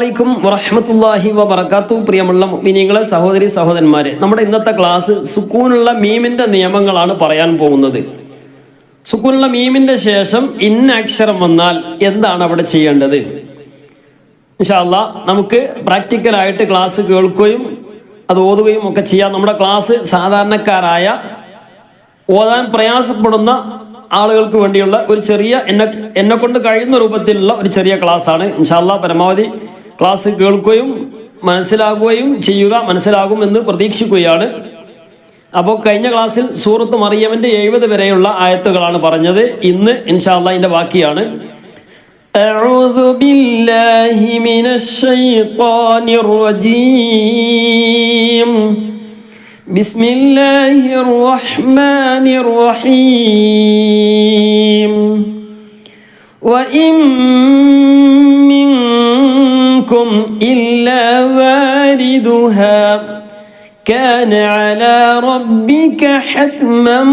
അലൈക്കും വറഹ്മത്തുള്ളാഹി വബറകാതുഹു. പ്രിയമുള്ള മുഅ്മിനീങ്ങളെ, സഹോദരി സഹോദരന്മാരെ, നമ്മുടെ ഇന്നത്തെ ക്ലാസ് സുക്കൂനുള്ള മീമിന്റെ നിയമങ്ങളാണ് പറയാൻ പോകുന്നത്. സുക്കൂനുള്ള മീമിന്റെ ശേഷം ഇന്ന അക്ഷരം വന്നാൽ എന്താണ് അവിടെ ചെയ്യേണ്ടത്? ഇൻഷാ അല്ലാഹ് നമുക്ക് പ്രാക്ടിക്കലായിട്ട് ക്ലാസ് കേൾക്കുകയും അത് ഓതുകയും ഒക്കെ ചെയ്യാം. നമ്മുടെ ക്ലാസ് സാധാരണക്കാരായ ഓതാൻ പ്രയാസപ്പെടുന്ന ആളുകൾക്ക് വേണ്ടിയുള്ള ഒരു ചെറിയ എന്നെ കൊണ്ട് കഴിയുന്ന രൂപത്തിലുള്ള ഒരു ചെറിയ ക്ലാസ് ആണ്. ഇൻഷാ അല്ലാഹ് പരമാവധി ക്ലാസ് കേൾക്കുകയും മനസ്സിലാകുകയും ചെയ്യുക. മനസ്സിലാകും എന്ന് പ്രതീക്ഷിക്കുകയാണ്. അപ്പോൾ കഴിഞ്ഞ ക്ലാസ്സിൽ സൂറത്ത് മറിയമിന്റെ 70 വരെയുള്ള ആയത്തുകളാണ് പറഞ്ഞത്. ഇന്ന് ഇൻഷാ അല്ലാഹ് ഇതിന്റെ ബാക്കിയാണ്. അഊദു ബില്ലാഹി മിനശ് ശൈത്വാനിർ റജീം. ബിസ്മില്ലാഹിർ റഹ്മാനിർ റഹീം. വഇൻ മിൻകും ഇല്ലാ വാരിദുഹാ കാന അലാ റബ്ബിക ഹത്മൻ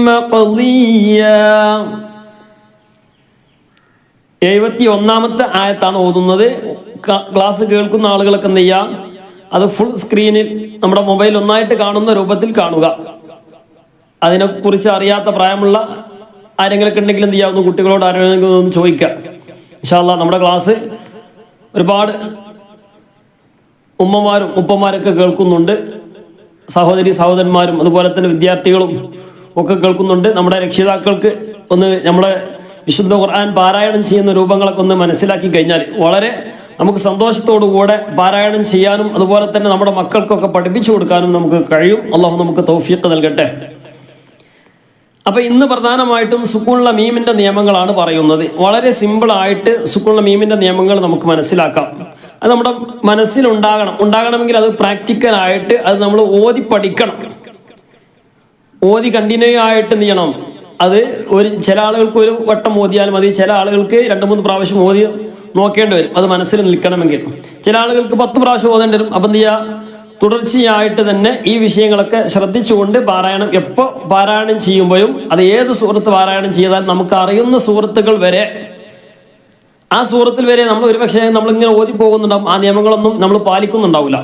മഖ്ദിയാ. 71-ാമത്തെ ആയത്താണ് ഓതുന്നത്. ക്ലാസ് കേൾക്കുന്ന ആളുകളൊക്കെ എന്ത് ചെയ്യുക, അത് ഫുൾ സ്ക്രീനിൽ നമ്മുടെ മൊബൈൽ ഒന്നായിട്ട് കാണുന്ന രൂപത്തിൽ കാണുക. അതിനെക്കുറിച്ച് അറിയാത്ത പ്രായമുള്ള ആരെങ്കിലൊക്കെ ഉണ്ടെങ്കിൽ എന്ത് ചെയ്യാവുന്ന കുട്ടികളോട് ആരെങ്കിലും ഒന്ന് ചോദിക്കുക. ഇൻഷാ അല്ലാഹ് നമ്മുടെ ക്ലാസ് ഒരുപാട് ഉമ്മമാരും ഉപ്പമാരൊക്കെ കേൾക്കുന്നുണ്ട്. സഹോദരി സഹോദരന്മാരും അതുപോലെ തന്നെ വിദ്യാർത്ഥികളും ഒക്കെ കേൾക്കുന്നുണ്ട്. നമ്മുടെ രക്ഷിതാക്കൾക്ക് ഒന്ന് നമ്മുടെ വിശുദ്ധ ഖുർആൻ പാരായണം ചെയ്യുന്ന രൂപങ്ങളൊക്കെ ഒന്ന് മനസ്സിലാക്കി കഴിഞ്ഞാൽ വളരെ നമുക്ക് സന്തോഷത്തോടു കൂടെ പാരായണം ചെയ്യാനും അതുപോലെ തന്നെ നമ്മുടെ മക്കൾക്കൊക്കെ പഠിപ്പിച്ചു കൊടുക്കാനും നമുക്ക് കഴിയും. അള്ളാഹു നമുക്ക് തൗഫീഖ് നൽകട്ടെ. അപ്പൊ ഇന്ന് പ്രധാനമായിട്ടും സുക്കൂനുള്ള മീമിന്റെ നിയമങ്ങളാണ് പറയുന്നത്. വളരെ സിമ്പിൾ ആയിട്ട് സുക്കൂനുള്ള മീമിന്റെ നിയമങ്ങൾ നമുക്ക് മനസ്സിലാക്കാം. അത് നമ്മുടെ ഉണ്ടാകണമെങ്കിൽ അത് പ്രാക്ടിക്കൽ ആയിട്ട് അത് നമ്മൾ ഓതി പഠിക്കണം. ഓതി കണ്ടിന്യൂ ആയിട്ട് എന്ത് ചെയ്യണം, അത് ചില ആളുകൾക്ക് ഒരു വട്ടം ഓതിയാൽ മതി, ചില ആളുകൾക്ക് 2-3 പ്രാവശ്യം ഓതി നോക്കേണ്ടി വരും അത് മനസ്സിൽ നിൽക്കണമെങ്കിൽ. ചില ആളുകൾക്ക് 10 പ്രാവശ്യം ഓതേണ്ടി വരും. അപ്പം എന്ത് ചെയ്യുക, തുടർച്ചയായിട്ട് തന്നെ ഈ വിഷയങ്ങളൊക്കെ ശ്രദ്ധിച്ചുകൊണ്ട് പാരായണം എപ്പോൾ പാരായണം ചെയ്യുമ്പോഴും അത് ഏത് സൂറത്ത് പാരായണം ചെയ്താൽ നമുക്ക് അറിയുന്ന സൂറത്തുകൾ വരെ ആ സൂറത്തിൽ വരെ നമ്മൾ ഒരുപക്ഷെ നമ്മളിങ്ങനെ ഓതി പോകുന്നുണ്ടാവും. ആ നിയമങ്ങളൊന്നും നമ്മൾ പാലിക്കുന്നുണ്ടാവില്ല.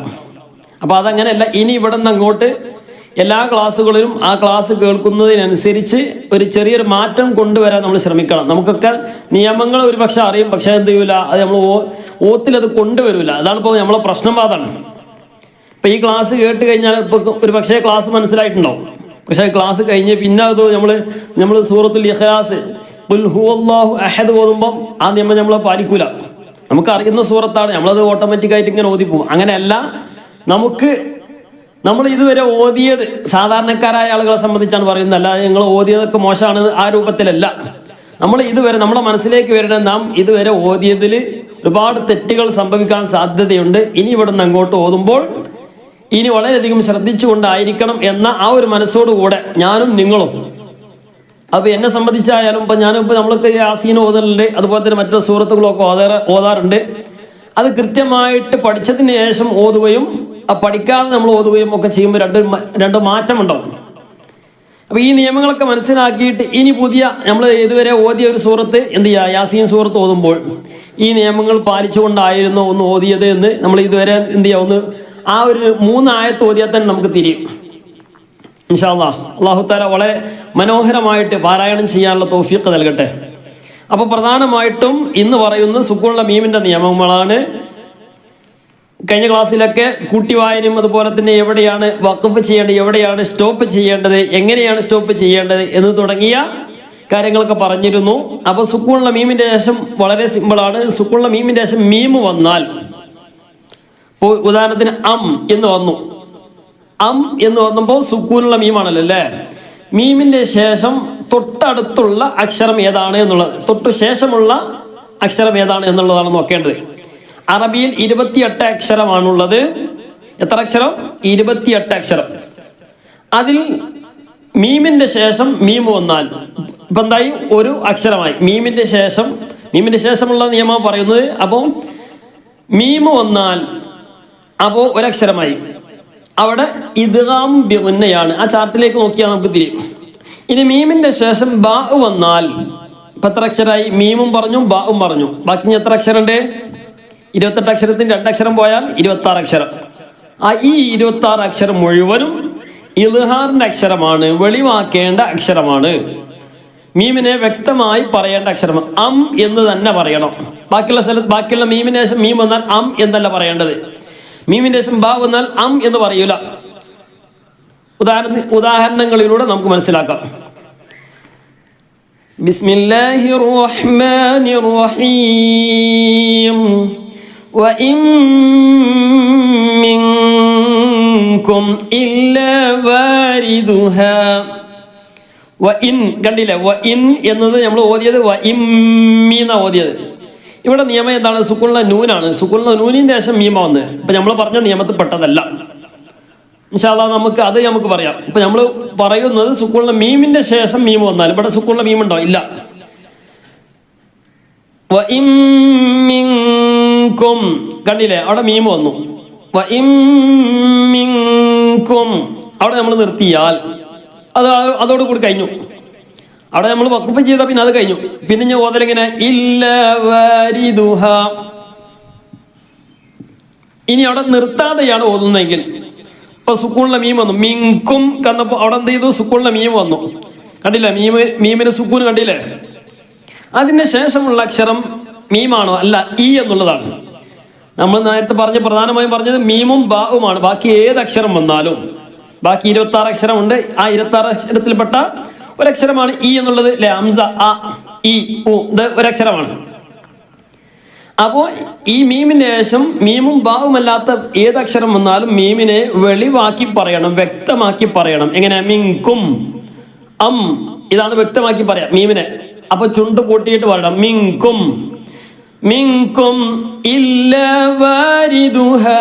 അപ്പൊ അതങ്ങനെയല്ല. ഇനി ഇവിടെ നിന്ന് അങ്ങോട്ട് എല്ലാ ക്ലാസ്സുകളിലും ആ ക്ലാസ് കേൾക്കുന്നതിനനുസരിച്ച് ഒരു ചെറിയൊരു മാറ്റം കൊണ്ടുവരാൻ നമ്മൾ ശ്രമിക്കണം. നമുക്കൊക്കെ നിയമങ്ങൾ ഒരുപക്ഷെ അറിയും, പക്ഷെ എന്ത് ചെയ്യൂല, അത് നമ്മൾ ഓത്തിൽ അത് കൊണ്ടുവരില്ല. അതാണ് ഇപ്പോൾ നമ്മളെ പ്രശ്നവാദമാണ്. ഇപ്പൊ ഈ ക്ലാസ് കേട്ട് കഴിഞ്ഞാൽ ഇപ്പൊ ഒരു പക്ഷേ ക്ലാസ് മനസ്സിലായിട്ടുണ്ടാവും, പക്ഷെ ക്ലാസ് കഴിഞ്ഞ് പിന്നെ അത് നമ്മൾ സൂറത്തുൽ ഇഖ്ലാസ് ഖുൽ ഹുവല്ലാഹു അഹദ് ഓതുമ്പോൾ ആ നിയമം നമ്മൾ പാലിക്കൂല. നമുക്ക് അറിയുന്ന സൂറത്താണ്, നമ്മളത് ഓട്ടോമാറ്റിക്കായിട്ട് ഇങ്ങനെ ഓതിപ്പോവും. അങ്ങനെയല്ല, നമ്മൾ ഇതുവരെ ഓതിയത് സാധാരണക്കാരായ ആളുകളെ സംബന്ധിച്ചാണ് പറയുന്നത്. അല്ല ഞങ്ങൾ ഓതിയതൊക്കെ മോശമാണ്, ആ രൂപത്തിലല്ല. നമ്മൾ ഇതുവരെ നമ്മുടെ മനസ്സിലേക്ക് വരുന്നത് നാം ഇതുവരെ ഓതിയതിൽ ഒരുപാട് തെറ്റുകൾ സംഭവിക്കാൻ സാധ്യതയുണ്ട്. ഇനി ഇവിടെ നിന്ന് അങ്ങോട്ട് ഓതുമ്പോൾ ഇനി വളരെയധികം ശ്രദ്ധിച്ചുകൊണ്ടായിരിക്കണം എന്ന ആ ഒരു മനസ്സോടുകൂടെ ഞാനും നിങ്ങളും. അപ്പൊ എന്നെ സംബന്ധിച്ചായാലും ഇപ്പൊ ഞാനിപ്പോ നമ്മൾക്ക് യാസീൻ ഓതലുണ്ട്, അതുപോലെ തന്നെ മറ്റു സൂറത്തുകളൊക്കെ ഓതാറുണ്ട്. അത് കൃത്യമായിട്ട് പഠിച്ചതിന് ശേഷം ഓതുകയും പഠിക്കാതെ നമ്മൾ ഓതുകയും ഒക്കെ ചെയ്യുമ്പോൾ രണ്ട് മാറ്റം ഉണ്ടാവും. അപ്പൊ ഈ നിയമങ്ങളൊക്കെ മനസ്സിലാക്കിയിട്ട് ഇനി പുതിയ നമ്മൾ ഇതുവരെ ഓതിയ ഒരു സൂറത്ത് എന്ത് ചെയ്യുക, യാസീൻ സൂറത്ത് ഓതുമ്പോൾ ഈ നിയമങ്ങൾ പാലിച്ചുകൊണ്ടായിരുന്നു ഒന്ന് ഓതിയത് എന്ന് നമ്മൾ ഇതുവരെ എന്ത് ചെയ്യുക, ഒന്ന് ആ ഒരു 3 ആയത്ത് ഓതിയാൽ തന്നെ നമുക്ക് തിരിയും. ഇൻഷാ അല്ലാഹ് അല്ലാഹു തആല വളരെ മനോഹരമായിട്ട് പാരായണം ചെയ്യാനുള്ള തൗഫീഖ് നൽകട്ടെ. അപ്പൊ പ്രധാനമായിട്ടും ഇന്ന് പറയുന്ന സുക്കൂനുള്ള മീമിന്റെ നിയമങ്ങളാണ്. കഴിഞ്ഞ ക്ലാസ്സിലൊക്കെ കൂട്ടിവായനയും അതുപോലെ തന്നെ എവിടെയാണ് വഖഫ് ചെയ്യേണ്ടത്, എവിടെയാണ് സ്റ്റോപ്പ് ചെയ്യേണ്ടത്, എങ്ങനെയാണ് സ്റ്റോപ്പ് ചെയ്യേണ്ടത് എന്ന് തുടങ്ങിയ കാര്യങ്ങളൊക്കെ പറഞ്ഞിരുന്നു. അപ്പൊ സുക്കൂനുള്ള മീമിന്റെ ശേഷം വളരെ സിമ്പിളാണ്. സുക്കൂനുള്ള മീമിന്റെ ശേഷം മീം വന്നാൽ, ഇപ്പോൾ ഉദാഹരണത്തിന് എന്ന് വന്നു, എന്ന് വന്നപ്പോൾ സുക്കൂനുള്ള മീമാണല്ലോ അല്ലേ. മീമിന്റെ ശേഷം തൊട്ടടുത്തുള്ള അക്ഷരം ഏതാണ് എന്നുള്ളത്, തൊട്ടു ശേഷമുള്ള അക്ഷരം ഏതാണ് എന്നുള്ളതാണ് നോക്കേണ്ടത്. അറബിയിൽ 28 അക്ഷരമാണുള്ളത്. എത്ര അക്ഷരം? 28 അക്ഷരം. അതിൽ മീമിന്റെ ശേഷം മീം വന്നാൽ ഇപ്പൊ എന്തായി, ഒരു അക്ഷരമായി. മീമിന്റെ ശേഷമുള്ള നിയമം പറയുന്നത്. അപ്പോൾ മീം വന്നാൽ അപ്പോൾ ഒരക്ഷരമായി. അവിടെ ഇദ്ഗാം ബിഗുന്നയാണ്. ആ ചാർട്ടിലേക്ക് നോക്കിയാൽ നമുക്ക് തിരിയും. ഇനി മീമിന്റെ ശേഷം ബാ വന്നാൽ ഇപ്പൊ എത്ര അക്ഷരമായി? മീമും പറഞ്ഞു ബാവും പറഞ്ഞു. ബാക്കി എത്ര അക്ഷരമുണ്ട്? 28 അക്ഷരത്തിന് 2 അക്ഷരം പോയാൽ 26 അക്ഷരം. ഈ 26 അക്ഷരം മുഴുവനും ഇൽഹാറിന്റെ അക്ഷരമാണ്, വെളിവാക്കേണ്ട അക്ഷരമാണ്. മീമിനെ വ്യക്തമായി പറയേണ്ട അക്ഷരം എന്ന് തന്നെ പറയണം. ബാക്കിയുള്ള സ്ഥലത്ത് ബാക്കിയുള്ള മീമിന് ശേഷം മീം വന്നാൽ എന്നല്ല പറയേണ്ടത്. മീമിന്റെ ശേഷം ബാ വന്നാൽ എന്ന് പറയൂല. ഉദാഹരണങ്ങളിലൂടെ നമുക്ക് മനസ്സിലാക്കാം. ബിസ്മില്ലാഹിർ റഹ്മാനിർ റഹീം. വഇൻ മിൻകും ഇല്ലാ വാരിദുഹാ. വഇൻ കണ്ടില്ലേ, വഇൻ എന്നത് നമ്മൾ ഓതിയത് വഇമ്മീന്ന ഓതിയത്. ഇവിടെ നിയമം എന്താണ്? സുക്കൂനുള്ള നൂനാണ്. സുക്കൂനുള്ള നൂനിന്റെ ശേഷം മീമ വന്ന്. ഇപ്പൊ നമ്മൾ പറഞ്ഞ നിയമത്തിൽ പെട്ടതല്ല. ഇൻഷാ അല്ലാഹ് നമുക്ക് പറയാം. ഇപ്പൊ നമ്മൾ പറയുന്നത് സുക്കൂനുള്ള മീമിന്റെ ശേഷം മീം വന്നാൽ, ഇവിടെ സുക്കൂനുള്ള മീം ഉണ്ടോ? ഇല്ല. വഇൻ മിൻകും കണ്ടില്ലേ, അവിടെ മീം വന്നു. വഇൻ മിൻകും അവിടെ നമ്മൾ നിർത്തിയാൽ അതോടുകൂടി കഴിഞ്ഞു. അവിടെ നമ്മൾ വഖഫ് ചെയ്താൽ പിന്നെ അത് കഴിഞ്ഞു. പിന്നെ ഞാൻ ഓതലെങ്ങനെ? ഇല്ലാ വാരിദുഹാ. ഇനി അവിടെ നിർത്താതെയാണ് ഓതുന്നതെങ്കിൽ ഇപ്പൊ സുക്കൂണിലെ മീം വന്നു. മിൻകും കന്നപ്പോ അവിടെ എന്ത് ചെയ്തു? സുക്കൂണിലെ മീം വന്നു. കണ്ടില്ലേ, മീമിന് സുക്കൂൻ കണ്ടില്ലേ? അതിന് ശേഷമുള്ള അക്ഷരം മീമാണോ? അല്ല, എന്നുള്ളതാണ്. നമ്മൾ നേരത്തെ പ്രധാനമായും പറഞ്ഞത് മീമും ബാവുമാണ്. ബാക്കി ഏത് അക്ഷരം വന്നാലും, ബാക്കി 26 അക്ഷരം ഉണ്ട്. ആ 26 അക്ഷരത്തിൽപ്പെട്ട ഒരക്ഷരമാണ് എന്നുള്ളത്. ഹംസ, ഇത് ഒരക്ഷരമാണ്. അപ്പോ ഈ മീമിന് ശേഷം മീമും ബാവുമല്ലാത്ത ഏതക്ഷരം വന്നാലും മീമിനെ വെളിവാക്കി പറയണം, വ്യക്തമാക്കി പറയണം. എങ്ങനെ? മിൻകും ഇതാണ് വ്യക്തമാക്കി പറയാം മീമിനെ. അപ്പൊ ചുണ്ട് കൂട്ടിയിട്ട് പറയണം. മിൻകും മിൻകും ഇല്ലാ വാരിദുഹാ.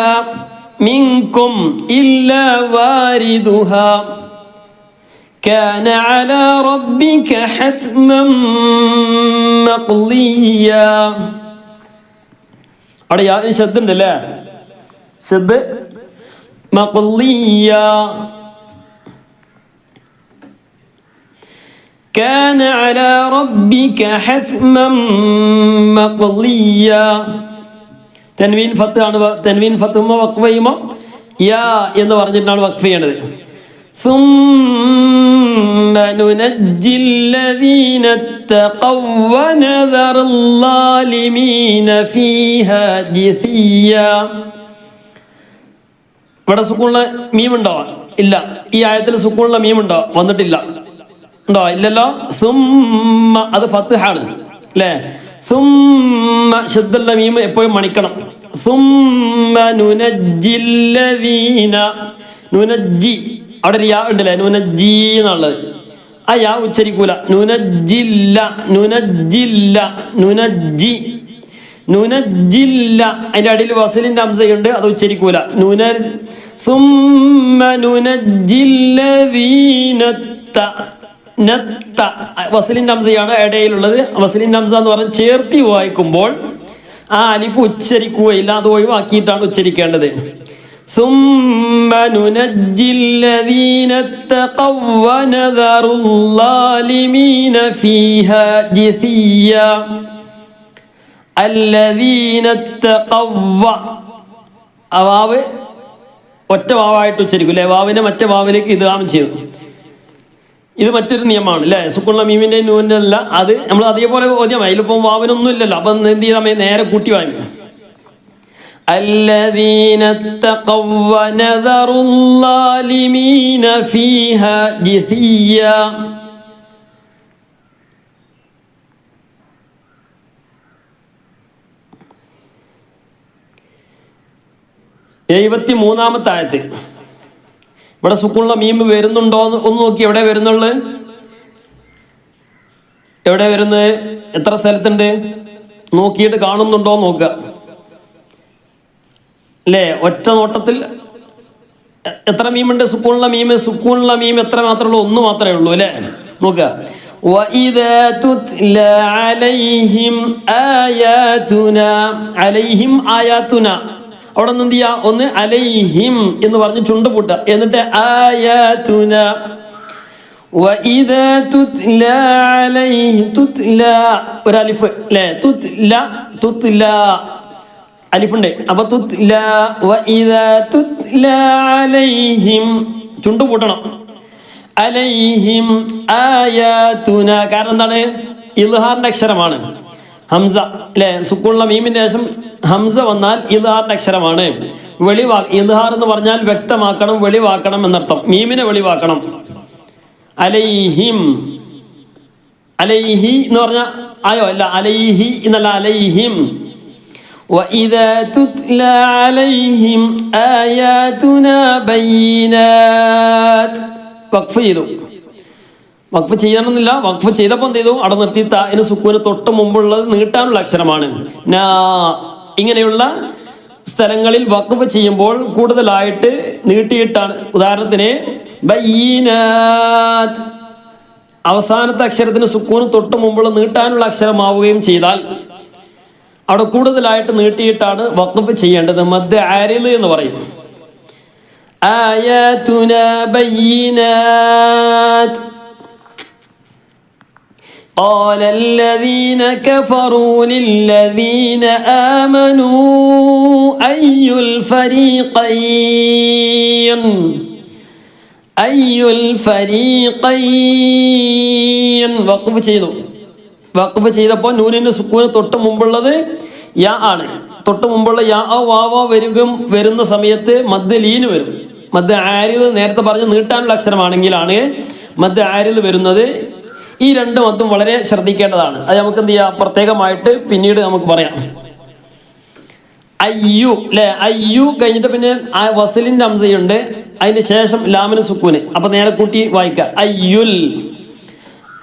മിൻകും ഇല്ലാ വാരിദുഹാ. كان على ربك حتما مقضيا. അവിടെ ശബ്ദ ഉണ്ടല്ലേ, ശബ്ദ മഖ്ളിയ. كان على ربك حتما مقضيا. തൻവീൻ ഫത്ത് ആണ്. തൻവീൻ ഫത്ത് വഖഫ് ചെയ്യുമ്പോൾ യാ എന്ന് പറഞ്ഞിട്ടാണ് വഖഫ് ചെയ്യേണ്ടത്. ثم ننجي الذين اتقوا ونذر الظالمين فيها جثيا. ഇവിടെ സുക്കൂണിലെ മീം ഉണ്ടോ? ഇല്ല. ഈ ആയത്തിൽ സുക്കൂണിലെ മീം ഉണ്ടോ? വന്നിട്ടില്ല. ഉണ്ടോ? ഇല്ലല്ലോ. സുമ്മ അത് ഫത്ഹാണ് അല്ലേ? സുമ്മ ശബ്ദുള്ള മീം എപ്പോഴും മണിക്കണം. സുമ്മ നുനജ്ജിൽ ലദീന. നുനജ്ജി അവിടെ ഒരു യാ ഉണ്ടല്ലേ, നുനജ്ജി എന്നുള്ളത്. ആ യാ ഉച്ചരിക്കൂല. നുനജ്ജില്ല, നുനജ്ജില്ല, നുനജ്ജി, നുനജ്ജില്ല. അതിന്റെ അടിയിൽ വസലിന്റെ ഹംസയുണ്ട്, അത് ഉച്ചരിക്കൂല. സുമ്മ നുനജ്ജിൽ ലദീന. വസലിന്റെ ഹംസയാണ് ഇടയിലുള്ളത്. വസലിന്റെ ഹംസ എന്ന് പറഞ്ഞാൽ ചേർത്തി വായിക്കുമ്പോൾ ആ അലിഫ് ഉച്ചരിക്കുകയില്ല, അത് ഒഴിവാക്കിയിട്ടാണ് ഉച്ചരിക്കേണ്ടത്. ثم ننجي الذين اتقوا ونذر الظالمين فيها جثيا. الذين اتقوا വാവ് ഒറ്റ വാവായിട്ട് ഉച്ചരിക്കും അല്ലെ? വാവിനെ മറ്റേ വാവിലേക്ക് ഇദ്ഗാം ചെയ്തു. ഇത് മറ്റൊരു നിയമമാണ് അല്ലെ? സുക്കൂണിലെ മീമിന്റെ നൂന്റെ അല്ല, അത് നമ്മൾ അതേപോലെ ഓദ്യം. അതിലിപ്പം വാവിനൊന്നും ഇല്ലല്ലോ. അപ്പൊ എന്ത് ചെയ്താൽ നേരെ കൂട്ടി വാങ്ങി. الذين اتقوا ونذروا الظالمين فيها جثيا. ാമത്തെ ആയത്ത്. ഇവിടെ സുക്കൂണിലെ മീം വരുന്നുണ്ടോ എന്ന് ഒന്ന് നോക്കി. എവിടെ വരുന്നുള്ളത്? എവിടെ വരുന്നത്? എത്ര സ്ഥലത്തുണ്ട് നോക്കിയിട്ട് കാണുന്നുണ്ടോ നോക്കുക അല്ലേ? ഒറ്റ നോട്ടത്തിൽ എത്ര മീമുണ്ട്? സുക്കൂണിലെ മീം എത്ര മാത്രമേ ഉള്ളൂ? ഒന്ന് മാത്രമേ ഉള്ളൂ അല്ലേ? നോക്കുക. وَإِذَا تُتْلَى عَلَيْهِمْ آيَاتُنَا. അലൈഹിം ആയാതുന. അവിടെ നിന്ന് എന്ത് ചെയ്യാ? ഒന്ന് അലൈഹിം എന്ന് പറഞ്ഞ് ചുണ്ട് പൂട്ടുക. എന്നിട്ട് ആയാതുന. وَإِذَا تُتْلَى عَلَيْهِمْ. തുത്ല ഒരു അലിഫ് അല്ലേ? തുത്ല തുത്ല. അലിഫുണ്ട്. അപ്പൊ തുത്ല വഇദാ തുത്ല അലൈഹിം ചുണ്ടു പൂട്ടണം. അലൈഹിം ആയാതുന, കാരണം എന്താണ്? ഇദ്ഹാറിന്റെ അക്ഷരമാണ് ഹംസ അല്ലെ. സുക്കൂണുള്ള മീമിന്റെ ശേഷം ഹംസ വന്നാൽ ഇദ്ഹാറിന്റെ അക്ഷരമാണ്. ഇദ്ഹാർ എന്ന് പറഞ്ഞാൽ വ്യക്തമാക്കണം, വെളിവാക്കണം എന്നർത്ഥം. മീമിനെ വെളിവാക്കണം. അലൈഹിം, അലൈഹി എന്ന് പറഞ്ഞ ആയോ അല്ല, അലൈഹി എന്നല്ല, അലൈഹിം. وَإِذَا تُتْلَى عَلَيْهِمْ آيَاتُنَا بَيِّنَاتٍ. വഖഫ് ചെയ്തു. വഖഫ് ചെയ്യണമെന്നില്ല, വഖഫ് ചെയ്തപ്പോൾ എന്ത് ചെയ്തു? അവിടെ നിർത്തി താന് സുക്കൂന് തൊട്ട് മുമ്പുള്ളത് നീട്ടാനുള്ള അക്ഷരമാണ്. നാ ഇങ്ങനെയുള്ള സ്ഥലങ്ങളിൽ വഖഫ് ചെയ്യുമ്പോൾ കൂടുതലായിട്ട് നീട്ടിയിട്ടാണ്. ഉദാഹരണത്തിന് ബയ്യിനാത്ത്, അവസാനത്തെ അക്ഷരത്തിന് സുക്കൂന് തൊട്ട് മുമ്പുള്ള നീട്ടാനുള്ള അക്ഷരമാവുകയും ചെയ്താൽ അവിടെ കൂടുതലായിട്ട് നീട്ടിയിട്ടാണ് വഖഫ് ചെയ്യേണ്ടത്. മദ് ആരിദ് എന്ന് പറയും. ആയാതുനാ ബയ്യിനാത്ത് قال الذين كفروا للذين آمنوا أي الفريقين വഖഫ് ചെയ്തു. വഖഫ് ചെയ്തപ്പോൾ നൂനിന്റെ സുക്കൂന് തൊട്ട് മുമ്പുള്ളത് യാ ആണ്. തൊട്ട് മുമ്പുള്ള യാ വാവ വരുന്ന സമയത്ത് മദ് ലീന് വരും. മദ് ആരിദ് നേരത്തെ പറഞ്ഞ് നീട്ടാനുള്ള അക്ഷരമാണെങ്കിലാണ് മദ് ആരിദ് വരുന്നത്. ഈ രണ്ട് മദ്ദും വളരെ ശ്രദ്ധിക്കേണ്ടതാണ്. അത് നമുക്ക് എന്ത് ചെയ്യാം, പ്രത്യേകമായിട്ട് പിന്നീട് നമുക്ക് പറയാം. അയ്യു അല്ലെ, അയ്യു കഴിഞ്ഞിട്ട് പിന്നെ വസലിന്റെ ഹംസയുണ്ട്, അതിന് ശേഷം ലാമിന് സുക്കൂന്. അപ്പൊ നേരെ കൂട്ടി വായിക്കുക. അയ്യുൽ,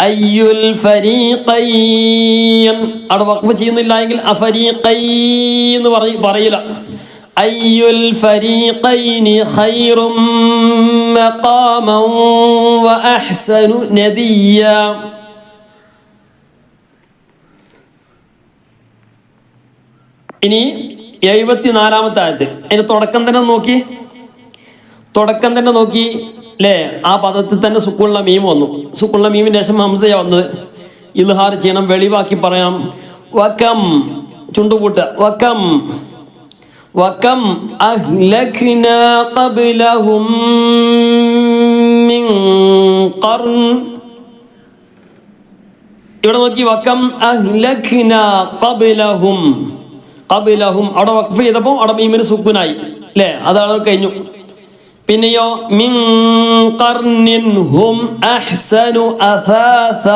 അയ്യുൽ ഫരീഖൈൻ. അവിടെ വഖഫ് ചെയ്യുന്നില്ല എങ്കിൽ അഫരീഖൈ എന്ന് പറയില്ല. അയ്യുൽ ഫരീഖൈനി ഖൈറും മഖാമൻ വഅഹ്സനു നദിയ. ഇനി 74-ാമത്തെ ആയത്ത്. അതിന്റെ തുടക്കം തന്നെ നോക്കി അല്ലേ? ആ പദത്തിൽ തന്നെ സുക്കൂണുള്ള മീം വന്നു. സുക്കൂണുള്ള മീമിന്റെ ശേഷം ഹംസയാ വന്നത്. ഇദ്ഹാർ ചെയ്യണം, വെളിവാക്കി പറയാം. വകം ചുണ്ടുപൂട്ട. വകം അഹ്ലക്നാ ഖബ്ലഹും മിൻ ഖർൻ. ഇവിടെ നോക്കി, വകം അഹ്ലക്നാ ഖബ്ലഹും. അവിടെ വഖഫ് ചെയ്തപ്പോൾ അവിടെ മീമിന് സുക്കൂനായി അല്ലേ? അതാണ് കഴിഞ്ഞു. പിന്നെയോ മിൻ ഖർനിൻ ഹും അഹ്സനു അസാസ.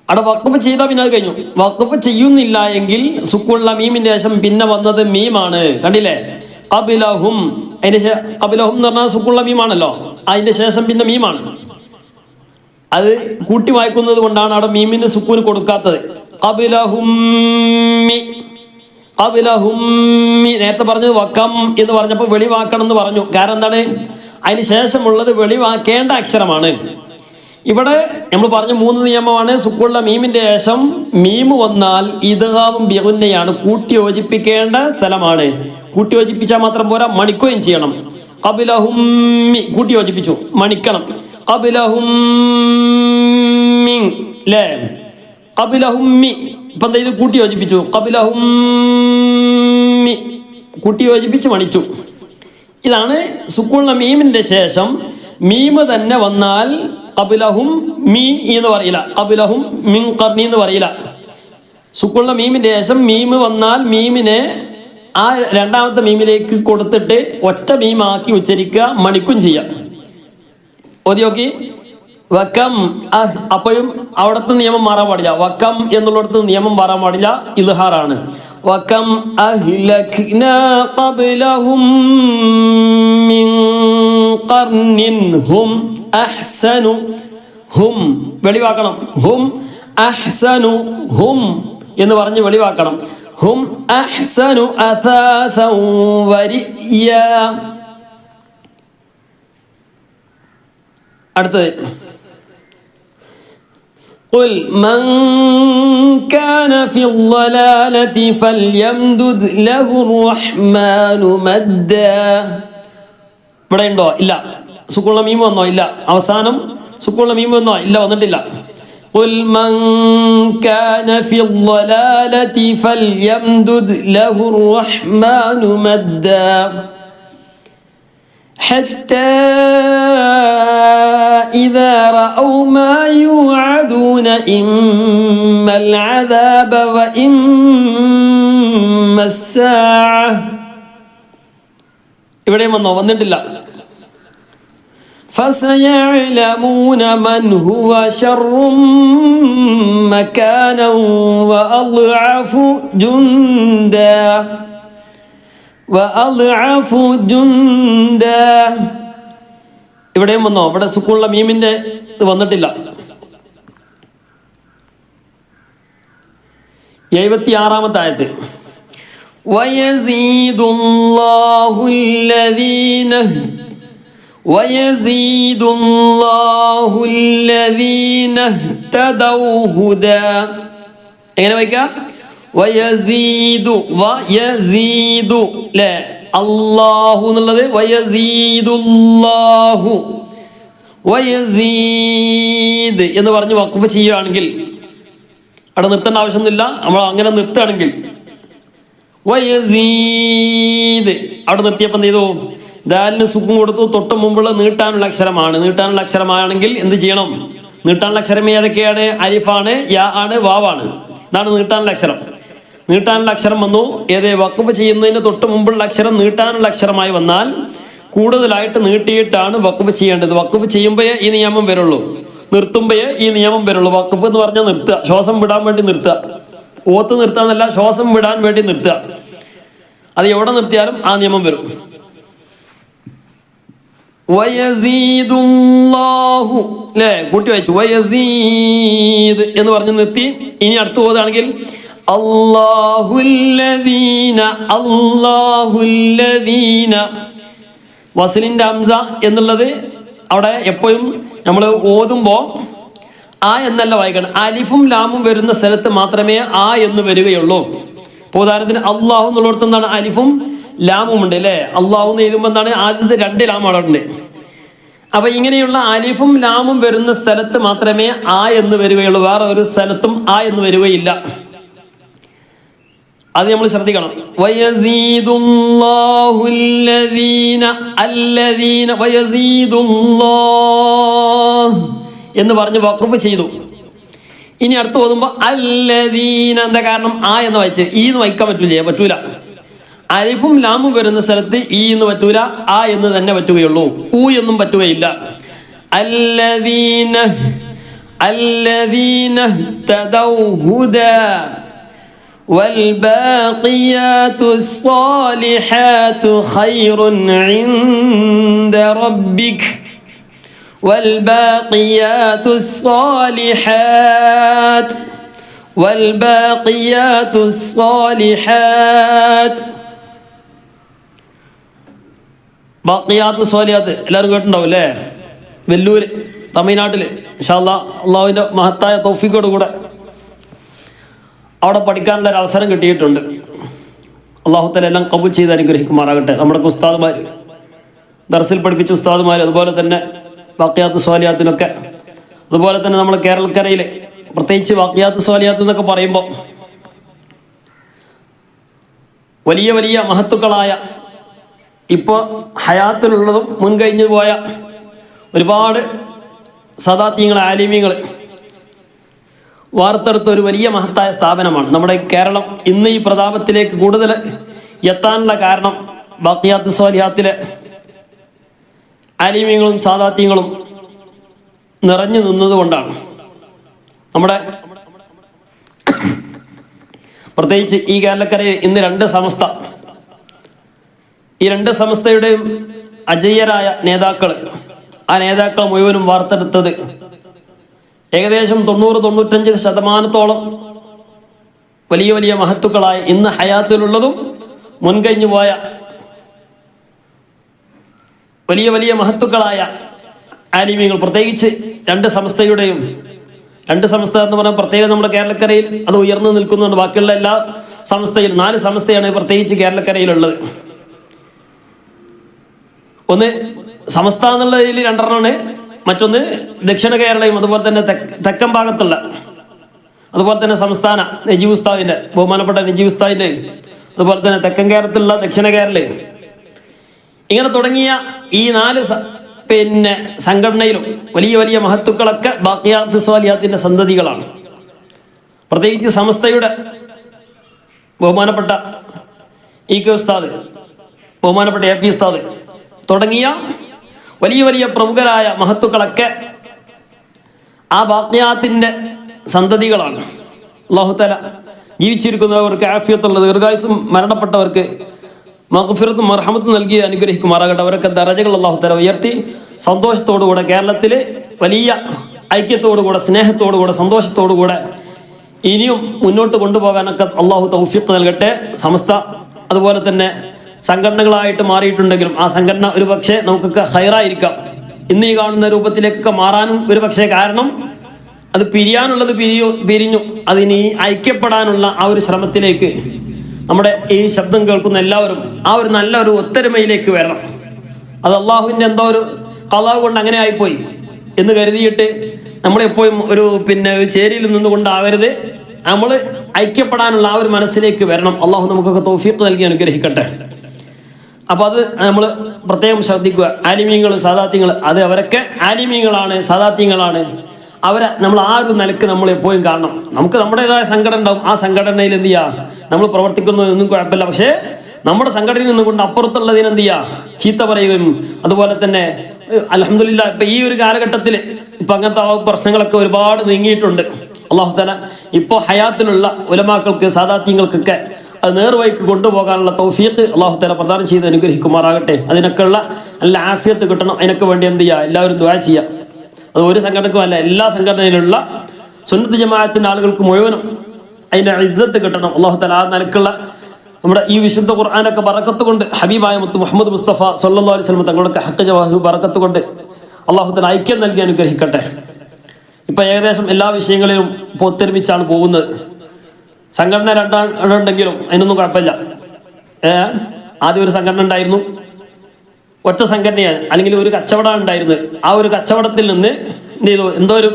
അവിടെ വഖഫ് ചെയ്താൽ പിന്നെ അത് കഴിഞ്ഞു. വഖഫ് ചെയ്യുന്നില്ല എങ്കിൽ സുക്കൂണുള്ള മീമിന്റെ ശേഷം പിന്നെ വന്നത് മീമാണ്. കണ്ടില്ലേ? ഖബ്ലഹും, അതിന്റെ ഖബ്ലഹും എന്ന് പറഞ്ഞാൽ സുക്കൂണുള്ള മീമാണല്ലോ. അതിന്റെ ശേഷം പിന്നെ മീമാണ്. അത് കൂട്ടി വായിക്കുന്നത് കൊണ്ടാണ് അവിടെ മീമിന് സുക്കൂന് കൊടുക്കാത്തത്. ഖബ്ലഹും, നേരത്തെ പറഞ്ഞത് വക്കം എന്ന് പറഞ്ഞപ്പോൾ വെളിവാക്കണം എന്ന് പറഞ്ഞു. കാരണം എന്താണ്? അതിന് ശേഷമുള്ളത് വെളിവാക്കേണ്ട അക്ഷരമാണ്. ഇവിടെ നമ്മൾ പറഞ്ഞ 3 നിയമമാണ്. സുക്കൂണുള്ള മീമിന്റെ ശേഷം മീമ് വന്നാൽ ഇദ്ഗാമും ബിഗുന്നയാണ്, കൂട്ടി യോജിപ്പിക്കേണ്ട സ്ഥലമാണ്. കൂട്ടി യോജിപ്പിച്ചാൽ മാത്രം പോരാ, മണിക്കുകയും ചെയ്യണം. ഖബ്ലഹും കൂട്ടി യോജിപ്പിച്ചു, മണിക്കണം. ഖബ്ലഹും അല്ലേ? ഖബ്ലഹും ഇപ്പൊ എന്താ ഇത്? കൂട്ടി യോജിപ്പിച്ചു. ഖബ്ലഹും കൂട്ടി യോജിപ്പിച്ച് മണിച്ചു. ഇതാണ് സുക്കൂണുള്ള മീമിന്റെ ശേഷം മീമ് തന്നെ വന്നാൽ ഖബ്ലഹും മീ എന്ന് പറയില്ല, ഖബ്ലഹും മിൻ ഖർനി എന്ന് പറയില്ല. സുക്കൂണുള്ള മീമിന്റെ ശേഷം മീമ് വന്നാൽ മീമിനെ ആ രണ്ടാമത്തെ മീമിലേക്ക് കൊടുത്തിട്ട് ഒറ്റ മീമാക്കി ഉച്ചരിക്കുക, മണിക്കും ചെയ്യാം. ഓതി നോക്കി. വക്കം അപ്പോഴും അവിടുത്തെ നിയമം മാറാൻ പാടില്ല. വക്കം എന്നുള്ളിടത്ത് നിയമം മാറാൻ പാടില്ല, ഇദ്ഹാറാണ്. വക്കം അഹ്ലക്നാ ഖബ്ലഹും മിൻ ഖർനിൻ ഹും അഹ്സനു. ഹും വെളിവാക്കണം. ഹും അഹ്സനു, ഹും എന്ന് പറഞ്ഞ് വെളിവാക്കണം. ഹും അഹ്സനു അസാസൻ വരിയ. അടുത്തത് قل من كان في الضلالة فليمدد له الرحمن مدا. ഇവിടെ ഉണ്ടോ? ഇല്ല. സുക്കൂണുള്ള മീം വന്നോ? ഇല്ല. അവസാനം സുക്കൂണുള്ള മീം വന്നോ? ഇല്ല, വന്നിട്ടില്ല. قل من كان في الضلالة فليمدد له الرحمن مدا حتى إذا رأوا ما يوعدون إما العذاب وإما الساعة ഇവിടെയും വന്നിട്ടില്ല. فسيعلمون من هو شر مكانا وأضعف جندا ഇവിടെയും വന്നോ? ഇവിടെ സുക്കൂണുള്ള മീമിന്റെ ഇത് വന്നിട്ടില്ല. 76-ാമത്തെ ആയത്ത് ويزيد الله الذين اهتدوا هدى. എങ്ങനെ വായിക്കാം? വയസീദു ല്ലേ, അല്ലാഹു എന്നുള്ളത് വയസീദുല്ലാഹു, വയസീദ് എന്ന് പറഞ്ഞ് വഖഫ് ചെയ്യുകയാണെങ്കിൽ അവിടെ നിർത്തേണ്ട ആവശ്യമൊന്നുമില്ല. നമ്മൾ അങ്ങനെ നിർത്തുകയാണെങ്കിൽ വയസീദ് അവിടെ നിർത്തിയപ്പോൾ എന്ത് ചെയ്തു? ദാലിന് സുഖം കൊടുത്തു. തൊട്ട് മുമ്പുള്ള നീട്ടാനുള്ള അക്ഷരമാണ്. നീട്ടാനുള്ള അക്ഷരമാണെങ്കിൽ എന്ത് ചെയ്യണം? നീട്ടാനുള്ള അക്ഷരം ഏതൊക്കെയാണ്? അലിഫാണ്, യാ ആണ്, വാവാണ്. ഇതാണ് നീട്ടാനുള്ള അക്ഷരം. നീട്ടാനുള്ള അക്ഷരം വന്നു. ഏത്? വഖഫ് ചെയ്യുന്നതിന് തൊട്ട് മുമ്പുള്ള അക്ഷരം നീട്ടാനുള്ള അക്ഷരമായി വന്നാൽ കൂടുതലായിട്ട് നീട്ടിയിട്ടാണ് വഖഫ് ചെയ്യേണ്ടത്. വഖഫ് ചെയ്യുമ്പോഴേ ഈ നിയമം വരുള്ളൂ, നിർത്തുമ്പോഴേ ഈ നിയമം വരുള്ളൂ. വഖഫ് എന്ന് പറഞ്ഞാൽ നിർത്തുക, ശ്വാസം വിടാൻ വേണ്ടി നിർത്തുക. ഓത്ത് നിർത്താന്നല്ല, ശ്വാസം വിടാൻ വേണ്ടി നിർത്തുക. അത് എവിടെ നിർത്തിയാലും ആ നിയമം വരും. വയസീദുല്ലാഹു ല്ലേ, കൂട്ടി വായിച്ചു. വയസീദ് എന്ന് പറഞ്ഞ് നിർത്തി. ഇനി അടുത്ത് പോവുകയാണെങ്കിൽ അല്ലാഹുല്ലദീന വസ്ലിന്റെ ഹംസ എന്നുള്ളത് അവിടെ എപ്പോഴും നമ്മൾ ഓതുമ്പോൾ ആ എന്നല്ല വായിക്കണം. അലിഫും ലാമും വരുന്ന സ്ഥലത്ത് മാത്രമേ ആ എന്ന് വരികയുള്ളൂ. ഇപ്പോൾ ഉദാഹരണത്തിന് അള്ളാഹു എന്നുള്ളിടത്ത് എന്താണ്? അലിഫും ലാമും ഉണ്ട് അല്ലേ? അള്ളാഹു എന്ന് എഴുതുമ്പോൾ എന്താണ്? ആദ്യത്തെ 2 ലാം അവിടെ ഉണ്ട്. അപ്പൊ ഇങ്ങനെയുള്ള അലിഫും ലാമും വരുന്ന സ്ഥലത്ത് മാത്രമേ ആ എന്ന് വരികയുള്ളൂ. വേറെ ഒരു സ്ഥലത്തും ആ എന്ന് വരികയില്ല. അത് നമ്മൾ ശ്രദ്ധിക്കണം. എന്ന് പറഞ്ഞ് വഖഫ് ചെയ്തു. ഇനി അടുത്ത് ഓതുമ്പോ അല്ലദീന, എന്താ കാരണം? ആ എന്ന് വായിച്ച് ഈ എന്ന് വായിക്കാൻ പറ്റൂല. അലിഫും ലാമും വരുന്ന സ്ഥലത്ത് ഈ എന്ന് പറ്റൂല, ആ എന്ന് തന്നെ പറ്റുകയുള്ളൂ. ഊ എന്നും പറ്റുകയില്ല. അല്ലദീന തദൗ ഹുദാ والباقيات الصالحات خير عند ربك والباقيات الصالحات ബാക്കിയാത്ത് സ്വാലിയാത്ത് എല്ലാവരും കേട്ടിട്ടുണ്ടാവും അല്ലേ? വെല്ലൂര്, തമിഴ്നാട്ടില്. ഇൻഷാ അല്ലാഹ് അള്ളാഹുവിന്റെ മഹത്തായ തൗഫീഖോട് കൂടെ അവിടെ പഠിക്കാനുള്ള ഒരു അവസരം കിട്ടിയിട്ടുണ്ട്. അള്ളാഹു തആല എല്ലാം കബൂൽ ചെയ്ത് അനുഗ്രഹിക്കുമാറാകട്ടെ. നമ്മുടെ ഉസ്താദുമാർ, ദർസിൽ പഠിപ്പിച്ച ഉസ്താദുമാർ, അതുപോലെ തന്നെ ബാക്കിയാത്ത് സ്വാലിയാത്തിനൊക്കെ, അതുപോലെ തന്നെ നമ്മുടെ കേരളക്കരയിൽ പ്രത്യേകിച്ച് ബാക്കിയാത്ത് സ്വാലിയാത്ത് എന്നൊക്കെ പറയുമ്പോൾ വലിയ വലിയ മഹത്തുക്കളായ, ഇപ്പോൾ ഹയാത്തിലുള്ളതും മുൻകഴിഞ്ഞു പോയ ഒരുപാട് സദാത്യങ്ങൾ, ആലിമീങ്ങൾ വാർത്തെടുത്ത ഒരു വലിയ മഹത്തായ സ്ഥാപനമാണ് നമ്മുടെ കേരളം. ഇന്ന് ഈ പ്രതാപത്തിലേക്ക് കൂടുതൽ എത്താനുള്ള കാരണം ബാക്കിയാത്ത് സ്വാലിഹാത്തിലെ ആലിമീങ്ങളും സാദാത്യങ്ങളും നിറഞ്ഞു നിന്നതുകൊണ്ടാണ്. നമ്മുടെ പ്രത്യേകിച്ച് ഈ കേരളക്കരയിൽ ഇന്ന് 2 സമസ്ത, ഈ 2 സമസ്തയുടെയും അജയ്യരായ നേതാക്കൾ, ആ നേതാക്കൾ മുഴുവനും വാർത്തെടുത്തത് ഏകദേശം 90-95% വലിയ വലിയ മഹത്തുക്കളായ, ഇന്ന് ഹയാത്തിലുള്ളതും മുൻകഴിഞ്ഞു പോയ വലിയ വലിയ മഹത്തുക്കളായ ആലിമീങ്ങൾ, പ്രത്യേകിച്ച് 2 സമസ്തയുടെയും, 2 സമസ്ത എന്ന് പറഞ്ഞാൽ പ്രത്യേകം നമ്മുടെ കേരളക്കരയിൽ അത് ഉയർന്നു നിൽക്കുന്നുണ്ട്. ബാക്കിയുള്ള എല്ലാ സമസ്തയിലും 4 സമസ്തയാണ് പ്രത്യേകിച്ച് കേരളക്കരയിലുള്ളത്. ഒന്ന് സമസ്ത എന്നുള്ളതിൽ 2 എണ്ണമാണ്, മറ്റൊന്ന് ദക്ഷിണ കേരളയും അതുപോലെ തന്നെ തെക്കൻ ഭാഗത്തുള്ള അതുപോലെ തന്നെ സംസ്ഥാന നജീബ് ഉസ്താദിന്റെ ബഹുമാനപ്പെട്ട നജീബ് ഉസ്താദിന്റെ അതുപോലെ തന്നെ തെക്കൻ കേരളത്തിലുള്ള ദക്ഷിണ കേരള ഇങ്ങനെ തുടങ്ങിയ ഈ 4 സംഘടനയിലും വലിയ വലിയ മഹത്തുക്കളൊക്കെ ബാഖിയാത്ത് സ്വാലിഹാത്തിന്റെ സന്തതികളാണ്. പ്രത്യേകിച്ച് സമസ്തയുടെ ബഹുമാനപ്പെട്ട ഇ കെ ഉസ്താദ്, ബഹുമാനപ്പെട്ട എ പി ഉസ്താദ് തുടങ്ങിയ വലിയ വലിയ പ്രമുഖരായ മഹത്തുക്കളൊക്കെ ആ ബാഖിയാത്തിന്റെ സന്തതികളാണ്. അല്ലാഹു തആല ജീവിച്ചിരിക്കുന്നവർക്ക് ആഫിയത്തുള്ള ദീർഘായുസ്സും മരണപ്പെട്ടവർക്ക് മഗ്ഫിറത്തും മർഹമത്തും നൽകി അനുഗ്രഹിക്കുമാറാകട്ടെ. അവരൊക്കെ ദറജകൾ അല്ലാഹു തആല ഉയർത്തി സന്തോഷത്തോടുകൂടെ കേരളത്തിൽ വലിയ ഐക്യത്തോടുകൂടെ സ്നേഹത്തോടുകൂടെ സന്തോഷത്തോടുകൂടെ ഇനിയും മുന്നോട്ട് കൊണ്ടുപോകാനൊക്കെ അല്ലാഹു തൗഫീഖ് നൽകട്ടെ. സമസ്ത അതുപോലെ തന്നെ സംഘടനകളായിട്ട് മാറിയിട്ടുണ്ടെങ്കിലും ആ സംഘടന ഒരു പക്ഷേ നമുക്കൊക്കെ ഹൈറായിരിക്കാം. ഇന്ന് ഈ കാണുന്ന രൂപത്തിലേക്കൊക്കെ മാറാനും ഒരു പക്ഷേ കാരണം അത് പിരിയാനുള്ളത് പിരിഞ്ഞു. അതിനി ഐക്യപ്പെടാനുള്ള ആ ഒരു ശ്രമത്തിലേക്ക് നമ്മുടെ ഈ ശബ്ദം കേൾക്കുന്ന എല്ലാവരും ആ ഒരു നല്ലൊരു ഒത്തൊരുമയിലേക്ക് വരണം. അത് അള്ളാഹുവിൻ്റെ എന്തോ ഒരു ഖളാ കൊണ്ട് അങ്ങനെ ആയിപ്പോയി എന്ന് കരുതിയിട്ട് നമ്മളെപ്പോഴും ഒരു ചേരിയിൽ നിന്നുകൊണ്ടാകരുത്. നമ്മൾ ഐക്യപ്പെടാനുള്ള ആ ഒരു മനസ്സിലേക്ക് വരണം. അള്ളാഹു നമുക്കൊക്കെ തൗഫീഖ് നൽകി അനുഗ്രഹിക്കട്ടെ. അപ്പൊ അത് നമ്മൾ പ്രത്യേകം ശ്രദ്ധിക്കുക. ആലിമീങ്ങൾ സാദാത്യങ്ങൾ അത് അവരൊക്കെ ആലിമീങ്ങളാണ്, സാദാത്യങ്ങളാണ്. അവരെ നമ്മൾ ആ ഒരു നിലക്ക് നമ്മൾ എപ്പോഴും കാണണം. നമുക്ക് നമ്മുടേതായ സംഘടന ഉണ്ടാവും. ആ സംഘടനയിൽ എന്ത് ചെയ്യുക, നമ്മൾ പ്രവർത്തിക്കുന്നതൊന്നും കുഴപ്പമില്ല. പക്ഷേ നമ്മുടെ സംഘടനയിൽ നിന്നുകൊണ്ട് അപ്പുറത്തുള്ളതിന് എന്ത് ചെയ്യുക, ചീത്ത പറയുകയും അതുപോലെ തന്നെ അൽഹംദുലില്ലാ ഇപ്പൊ ഈ ഒരു കാലഘട്ടത്തിൽ ഇപ്പൊ അങ്ങനത്തെ പ്രശ്നങ്ങളൊക്കെ ഒരുപാട് നീങ്ങിയിട്ടുണ്ട്. അല്ലാഹു തആല ഇപ്പോൾ ഹയാത്തിലുള്ള ഉലമാക്കൾക്ക് സാദാത്യങ്ങൾക്കൊക്കെ അത് നേർവഴിക്ക് കൊണ്ടുപോകാനുള്ള തൗഫീഖ് അല്ലാഹു തആല പ്രദാനം ചെയ്ത് അനുഗ്രഹിക്കുമാറാകട്ടെ. അതിനൊക്കെയുള്ള നല്ല ആഫിയത്ത് കിട്ടണം. അതിനൊക്കെ വേണ്ടി എന്ത് ചെയ്യുക, എല്ലാവരും ദുആ ചെയ്യുക. അത് ഒരു സംഘടനക്കും അല്ല, എല്ലാ സംഘടനയിലുള്ള സുന്നത്ത് ജമാഅത്തിന്റെ ആളുകൾക്ക് മുഴുവനും അതിന്റെ ഇസ്സത്ത് കിട്ടണം. അല്ലാഹു തആല ആ നിലക്കുള്ള നമ്മുടെ ഈ വിശുദ്ധ ഖുർആനൊക്കെ ബറക്കത്ത് കൊണ്ട് ഹബീബായ മുത്ത് മുഹമ്മദ് മുസ്തഫ സല്ലല്ലാഹു അലൈഹി വസല്ലം തങ്ങളുടെ ഹഖ് ജവാഹു ബറക്കത്ത് കൊണ്ട് അല്ലാഹു തആല ഐക്യം നൽകി അനുഗ്രഹിക്കട്ടെ. ഇപ്പൊ ഏകദേശം എല്ലാ വിഷയങ്ങളിലും ഒത്തൊരുമിച്ചാണ് പോകുന്നത്. സംഘടന രണ്ടുണ്ടെങ്കിലും അതിനൊന്നും കുഴപ്പമില്ല. ആദ്യം ഒരു സംഘടന ഉണ്ടായിരുന്നു, ഒറ്റ സംഘടനയാണ്, അല്ലെങ്കിൽ ഒരു കച്ചവടമാണ് ഉണ്ടായിരുന്നത്. ആ ഒരു കച്ചവടത്തിൽ നിന്ന് എന്ത് ചെയ്തു, എന്തോ ഒരു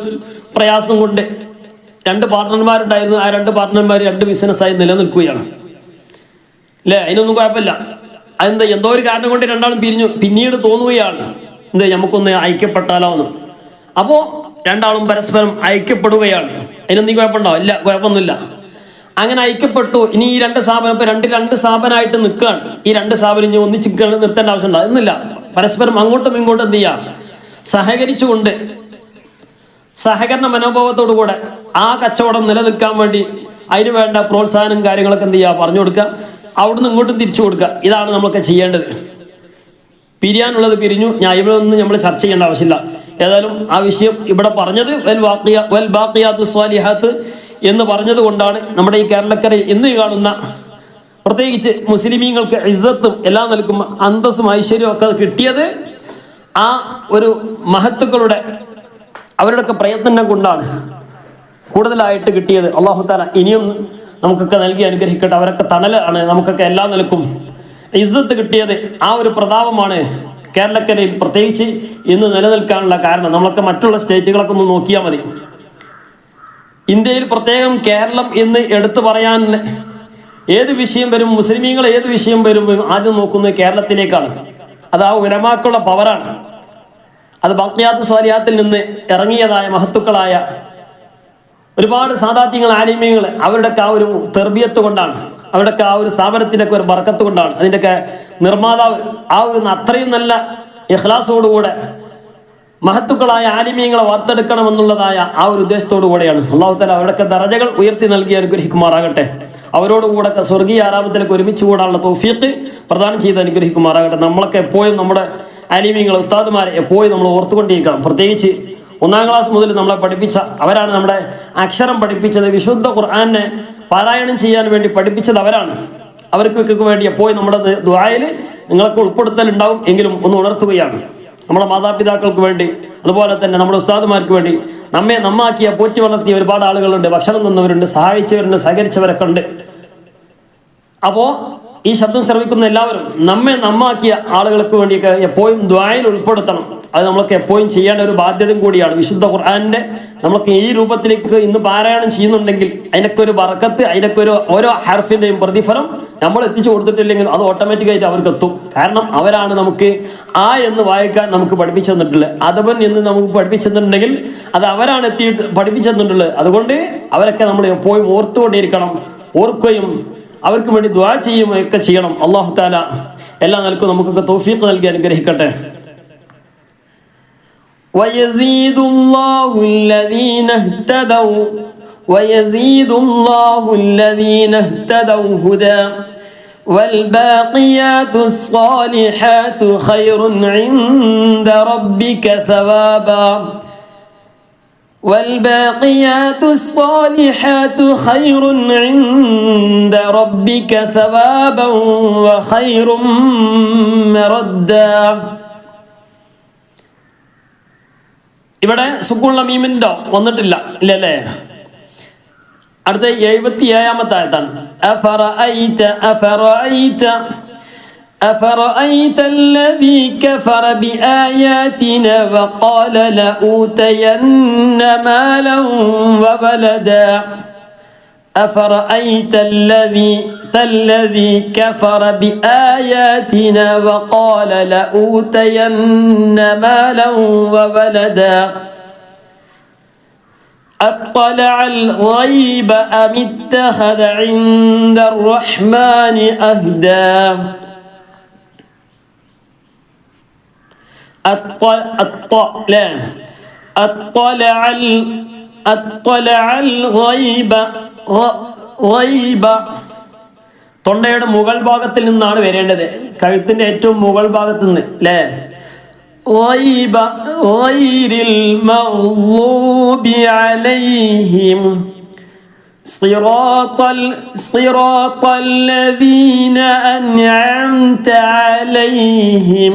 പ്രയാസം കൊണ്ട് 2 പാർട്ട്ണർമാരുണ്ടായിരുന്നു. ആ 2 പാർട്ട്ണർമാർ 2 ബിസിനസ്സായി നിലനിൽക്കുകയാണ് അല്ലേ. അതിനൊന്നും കുഴപ്പമില്ല. അതെന്താ, എന്തോ ഒരു കാരണം കൊണ്ട് രണ്ടാളും പിരിഞ്ഞു. പിന്നീട് തോന്നുകയാണ് എന്താ, നമുക്കൊന്ന് ഐക്യപ്പെട്ടാലോ എന്ന്. അപ്പോൾ രണ്ടാളും പരസ്പരം ഐക്യപ്പെടുകയാണ്. അതിനൊന്നും കുഴപ്പമുണ്ടോ? ഇല്ല, കുഴപ്പമൊന്നുമില്ല. അങ്ങനെ ഐക്യപ്പെട്ടു. ഇനി ഈ 2 സ്ഥാപനം ഇപ്പൊ രണ്ട് സ്ഥാപനമായിട്ട് നിൽക്കുകയാണ്. ഈ 2 സ്ഥാപനം ഇനി ഒന്നിച്ച് നിർത്തേണ്ട ആവശ്യമുണ്ടോ? എന്നില്ല. പരസ്പരം അങ്ങോട്ടും ഇങ്ങോട്ടും എന്ത് ചെയ്യാം, സഹകരിച്ചുകൊണ്ട് സഹകരണ മനോഭാവത്തോടു കൂടെ ആ കച്ചവടം നിലനിൽക്കാൻ വേണ്ടി അതിന് വേണ്ട പ്രോത്സാഹനം കാര്യങ്ങളൊക്കെ എന്ത് ചെയ്യുക, പറഞ്ഞു കൊടുക്കുക. അവിടുന്ന് ഇങ്ങോട്ടും തിരിച്ചു കൊടുക്കുക. ഇതാണ് നമ്മളൊക്കെ ചെയ്യേണ്ടത്. പിരിയാനുള്ളത് പിരിഞ്ഞു. ഞാൻ ഇവിടെ ഒന്നും നമ്മൾ ചർച്ച ചെയ്യേണ്ട ആവശ്യമില്ല. ഏതായാലും ആ വിഷയം ഇവിടെ പറഞ്ഞത് വൽ ബാഖിയാത്തു സ്വാലിഹാത്ത് എന്ന് പറഞ്ഞത് കൊണ്ടാണ് നമ്മുടെ ഈ കേരളക്കരയിൽ ഇന്ന് കാണുന്ന പ്രത്യേകിച്ച് മുസ്ലിമീങ്ങൾക്ക് ഇസ്സത്തും എല്ലാം നൽകും അന്തസ്സും ഐശ്വര്യവും ഒക്കെ കിട്ടിയത് ആ ഒരു മഹത്തുക്കളുടെ അവരുടെയൊക്കെ പ്രയത്നം കൊണ്ടാണ് കൂടുതലായിട്ട് കിട്ടിയത്. അല്ലാഹു തആല ഇനിയും നമുക്കൊക്കെ നൽകി അനുഗ്രഹിക്കട്ടെ. അവരൊക്കെ തണലാണ് നമുക്കൊക്കെ എല്ലാം നിലക്കും ഇസ്സത്ത് കിട്ടിയത്. ആ ഒരു പ്രതാപമാണ് കേരളക്കരയിൽ പ്രത്യേകിച്ച് ഇന്ന് നിലനിൽക്കാനുള്ള കാരണം. നമ്മളൊക്കെ മറ്റുള്ള സ്റ്റേറ്റുകളൊക്കെ ഒന്ന് നോക്കിയാൽ മതി. ഇന്ത്യയിൽ പ്രത്യേകം കേരളം എന്ന് എടുത്തു പറയാൻ ഏത് വിഷയം വരും, മുസ്ലിമീങ്ങൾ ഏത് വിഷയം വരും ആദ്യം നോക്കുന്നത് കേരളത്തിലേക്കാണ്. അത് ആ ഉലമാക്കളുടെ പവറാണ്. അത് ബാഖിയാത്ത് സ്വാലിഹാത്തിൽ നിന്ന് ഇറങ്ങിയതായ മഹത്തുക്കളായ ഒരുപാട് സാദാത്യങ്ങൾ ആലിമീങ്ങൾ അവരുടെയൊക്കെ ആ ഒരു തെർബിയത്ത് കൊണ്ടാണ്, അവരുടെയൊക്കെ ആ ഒരു സ്ഥാപനത്തിൻ്റെയൊക്കെ ഒരു ബർക്കത്ത് കൊണ്ടാണ്. അതിൻ്റെയൊക്കെ നിർമ്മാതാവ് ആ ഒരു അത്രയും നല്ല ഇഖ്ലാസോടുകൂടെ മഹത്തുക്കളായ ആലിമീങ്ങളെ വാർത്തെടുക്കണമെന്നുള്ളതായ ആ ഒരു ഉദ്ദേശത്തോടു കൂടെയാണ്. അല്ലാഹു തആല അവരുടെയൊക്കെ ദറജകൾ ഉയർത്തി നൽകി അനുഗ്രഹിക്കുമാറാകട്ടെ. അവരോടുകൂടെ സ്വർഗീയ ആരാമത്തിലേക്ക് ഒരുമിച്ച് കൂടാനുള്ള തൗഫീഖ് പ്രദാനം ചെയ്ത് അനുഗ്രഹിക്കുമാറാകട്ടെ. നമ്മളൊക്കെ എപ്പോഴും നമ്മുടെ ആലിമീങ്ങൾ ഉസ്താദുമാരെ എപ്പോഴും നമ്മൾ ഓർത്തുകൊണ്ടിരിക്കണം. പ്രത്യേകിച്ച് 1ാം ക്ലാസ് മുതൽ നമ്മളെ പഠിപ്പിച്ച അവരാണ്. നമ്മുടെ അക്ഷരം പഠിപ്പിച്ചത്, വിശുദ്ധ ഖുർആനെ പാരായണം ചെയ്യാൻ വേണ്ടി പഠിപ്പിച്ചത് അവരാണ്. അവർക്ക് വേണ്ടി എപ്പോഴും നമ്മുടെ ദുആയിൽ നിങ്ങൾക്ക് ഉൾപ്പെടുത്തലുണ്ടാവും. എങ്കിലും ഒന്ന് ഉണർത്തുകയാണ്, നമ്മുടെ മാതാപിതാക്കൾക്ക് വേണ്ടി അതുപോലെ തന്നെ നമ്മുടെ ഉസ്താദുമാർക്ക് വേണ്ടി നമ്മെ നന്നാക്കിയ പോറ്റി വളർത്തിയ ഒരുപാട് ആളുകളുണ്ട്, ഭക്ഷണം തന്നവരുണ്ട്, സഹായിച്ചവരുണ്ട്, സഹകരിച്ചവരൊക്കെ ഉണ്ട്. അപ്പോൾ ഈ ശബ്ദം ശ്രവിക്കുന്ന എല്ലാവരും നമ്മെ നന്നാക്കിയ ആളുകൾക്ക് വേണ്ടിയൊക്കെ എപ്പോഴും ദുആയിൽ ഉൾപ്പെടുത്തണം. അത് നമ്മളൊക്കെ എപ്പോഴും ചെയ്യേണ്ട ഒരു ബാധ്യതയും കൂടിയാണ്. വിശുദ്ധ ഖുർആനിന്റെ നമ്മളൊക്കെ ഈ രൂപത്തിലേക്ക് ഇന്ന് പാരായണം ചെയ്യുന്നുണ്ടെങ്കിൽ അതിനൊക്കെ ഒരു ബറക്കത്ത്, അതിനൊക്കെ ഒരു ഓരോ ഹർഫിന്റെയും പ്രതിഫലം നമ്മൾ എത്തിച്ചു കൊടുത്തിട്ടില്ലെങ്കിൽ അത് ഓട്ടോമാറ്റിക്കായിട്ട് അവർക്ക് എത്തും. കാരണം അവരാണ് നമുക്ക് ആ എന്ന് വായിക്കാൻ നമുക്ക് പഠിപ്പിച്ചു തന്നിട്ടുള്ളത്. അദബൻ എന്ന് നമുക്ക് പഠിപ്പിച്ചു തന്നിട്ടുണ്ടെങ്കിൽ അത് അവരാണ് പഠിപ്പിച്ചു തന്നിട്ടുള്ളത്. അതുകൊണ്ട് അവരൊക്കെ നമ്മൾ എപ്പോഴും ഓർത്തുകൊണ്ടിരിക്കണം, ഓർക്കുകയും അവർക്ക് വേണ്ടി ദുആ ചെയ്യുകയൊക്കെ ചെയ്യണം. അല്ലാഹു തആല എല്ലാ നിലക്കും നമുക്കൊക്കെ തൗഫീഖ് നൽകി അനുഗ്രഹിക്കട്ടെ. ويزيد الله الذين اهتدوا هدى والباقيات الصالحات خير عند ربك ثوابا والباقيات الصالحات خير عند ربك ثوابا وخير مردا. ഇവിടെ സുക്കൂനുള്ള മീമിന്റെ വന്നിട്ടില്ല, ഇല്ലല്ലേ? അടുത്ത 77-ാമത്തെ ആയത്താണ്. أفرأيت الذي كفر بآياتنا وقال لأوتين مالا وولدا أفرأيت الذي كفر بآياتنا وقال لأوتين مالا وولدا أطلع الغيب أم اتخذ عند الرحمن أهدا أطلع الغيب തൊണ്ടയുടെ മുകൾ ഭാഗത്തിൽ നിന്നാണ് വരേണ്ടത്, കഴുത്തിന്റെ ഏറ്റവും മുകൾ ഭാഗത്ത് നിന്ന്, അല്ലേ? غير المغضوب عليهم صراط الذين أنعمت عليهم.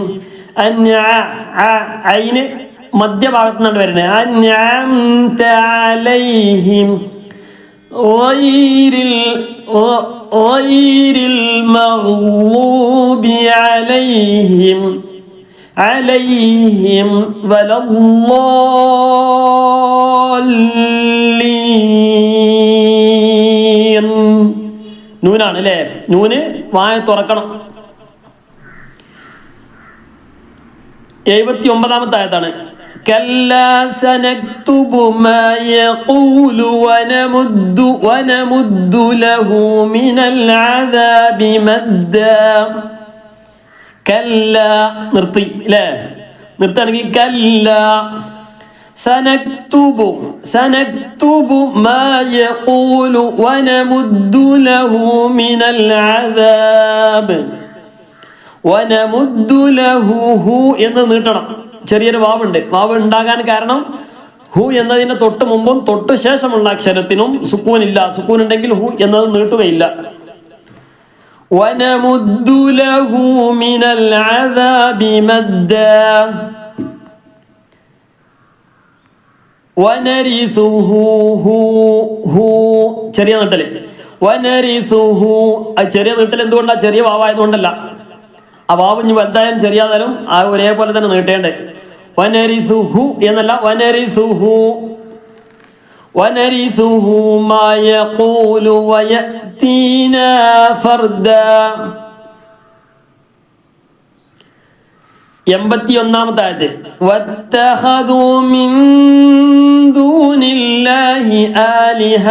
അയിന് മധ്യഭാഗത്ത് നിന്നാണ് വരുന്നത്. അൻഅംത അലൈഹിം ഗൈരിൽ മഗ്ളൂബി അലൈഹിം വലദ്ദാല്ലീൻ. നൂനാണ്, അല്ലേ? നൂന് വായ തുറക്കണം. 79-ാമത്തെ ആയത്താണ്. كلا سنكتب ما يقول ونمد له من العذاب مدا. كلا നിർത്തി, അല്ലേ? നിർത്താണെങ്കിൽ كلا سنكتب ما يقول ونمد له من العذاب വനമുദ്ദു ലഹു. ഹു എന്ന് നീട്ടണം. ചെറിയൊരു വാവുണ്ട്. വാവ് ഉണ്ടാകാൻ കാരണം ഹു എന്നതിന്റെ തൊട്ട് മുമ്പും തൊട്ട് ശേഷമുള്ള അക്ഷരത്തിനും സുക്കൂനില്ല. സുക്കൂൻ ഉണ്ടെങ്കിൽ ഹു എന്നത് നീട്ടുകയില്ല. വനമുദ്ദു ലഹു മിനൽ അദാബി മദ്ദാ വനരിസുഹു. ചെറിയ നീട്ടല്. വനരിസുഹു. ചെറിയ നീട്ടൽ എന്തുകൊണ്ടാ? ചെറിയ വാവായതുകൊണ്ടല്ല. ആ വാവ് ഇനി വലുതായാലും ചെറിയാതായാലും ആ ഒരേപോലെ തന്നെ നീട്ടേണ്ടത്. വനരിസുഹു എന്നല്ല, വനരിസുഹു മാ യഖൂലു വയഅതീനാ ഫർദാ. 81-ാമത്തെ ആയത്ത്. വത്തഖദൂ മിൻ ദൂനില്ലാഹി ആലിഹ.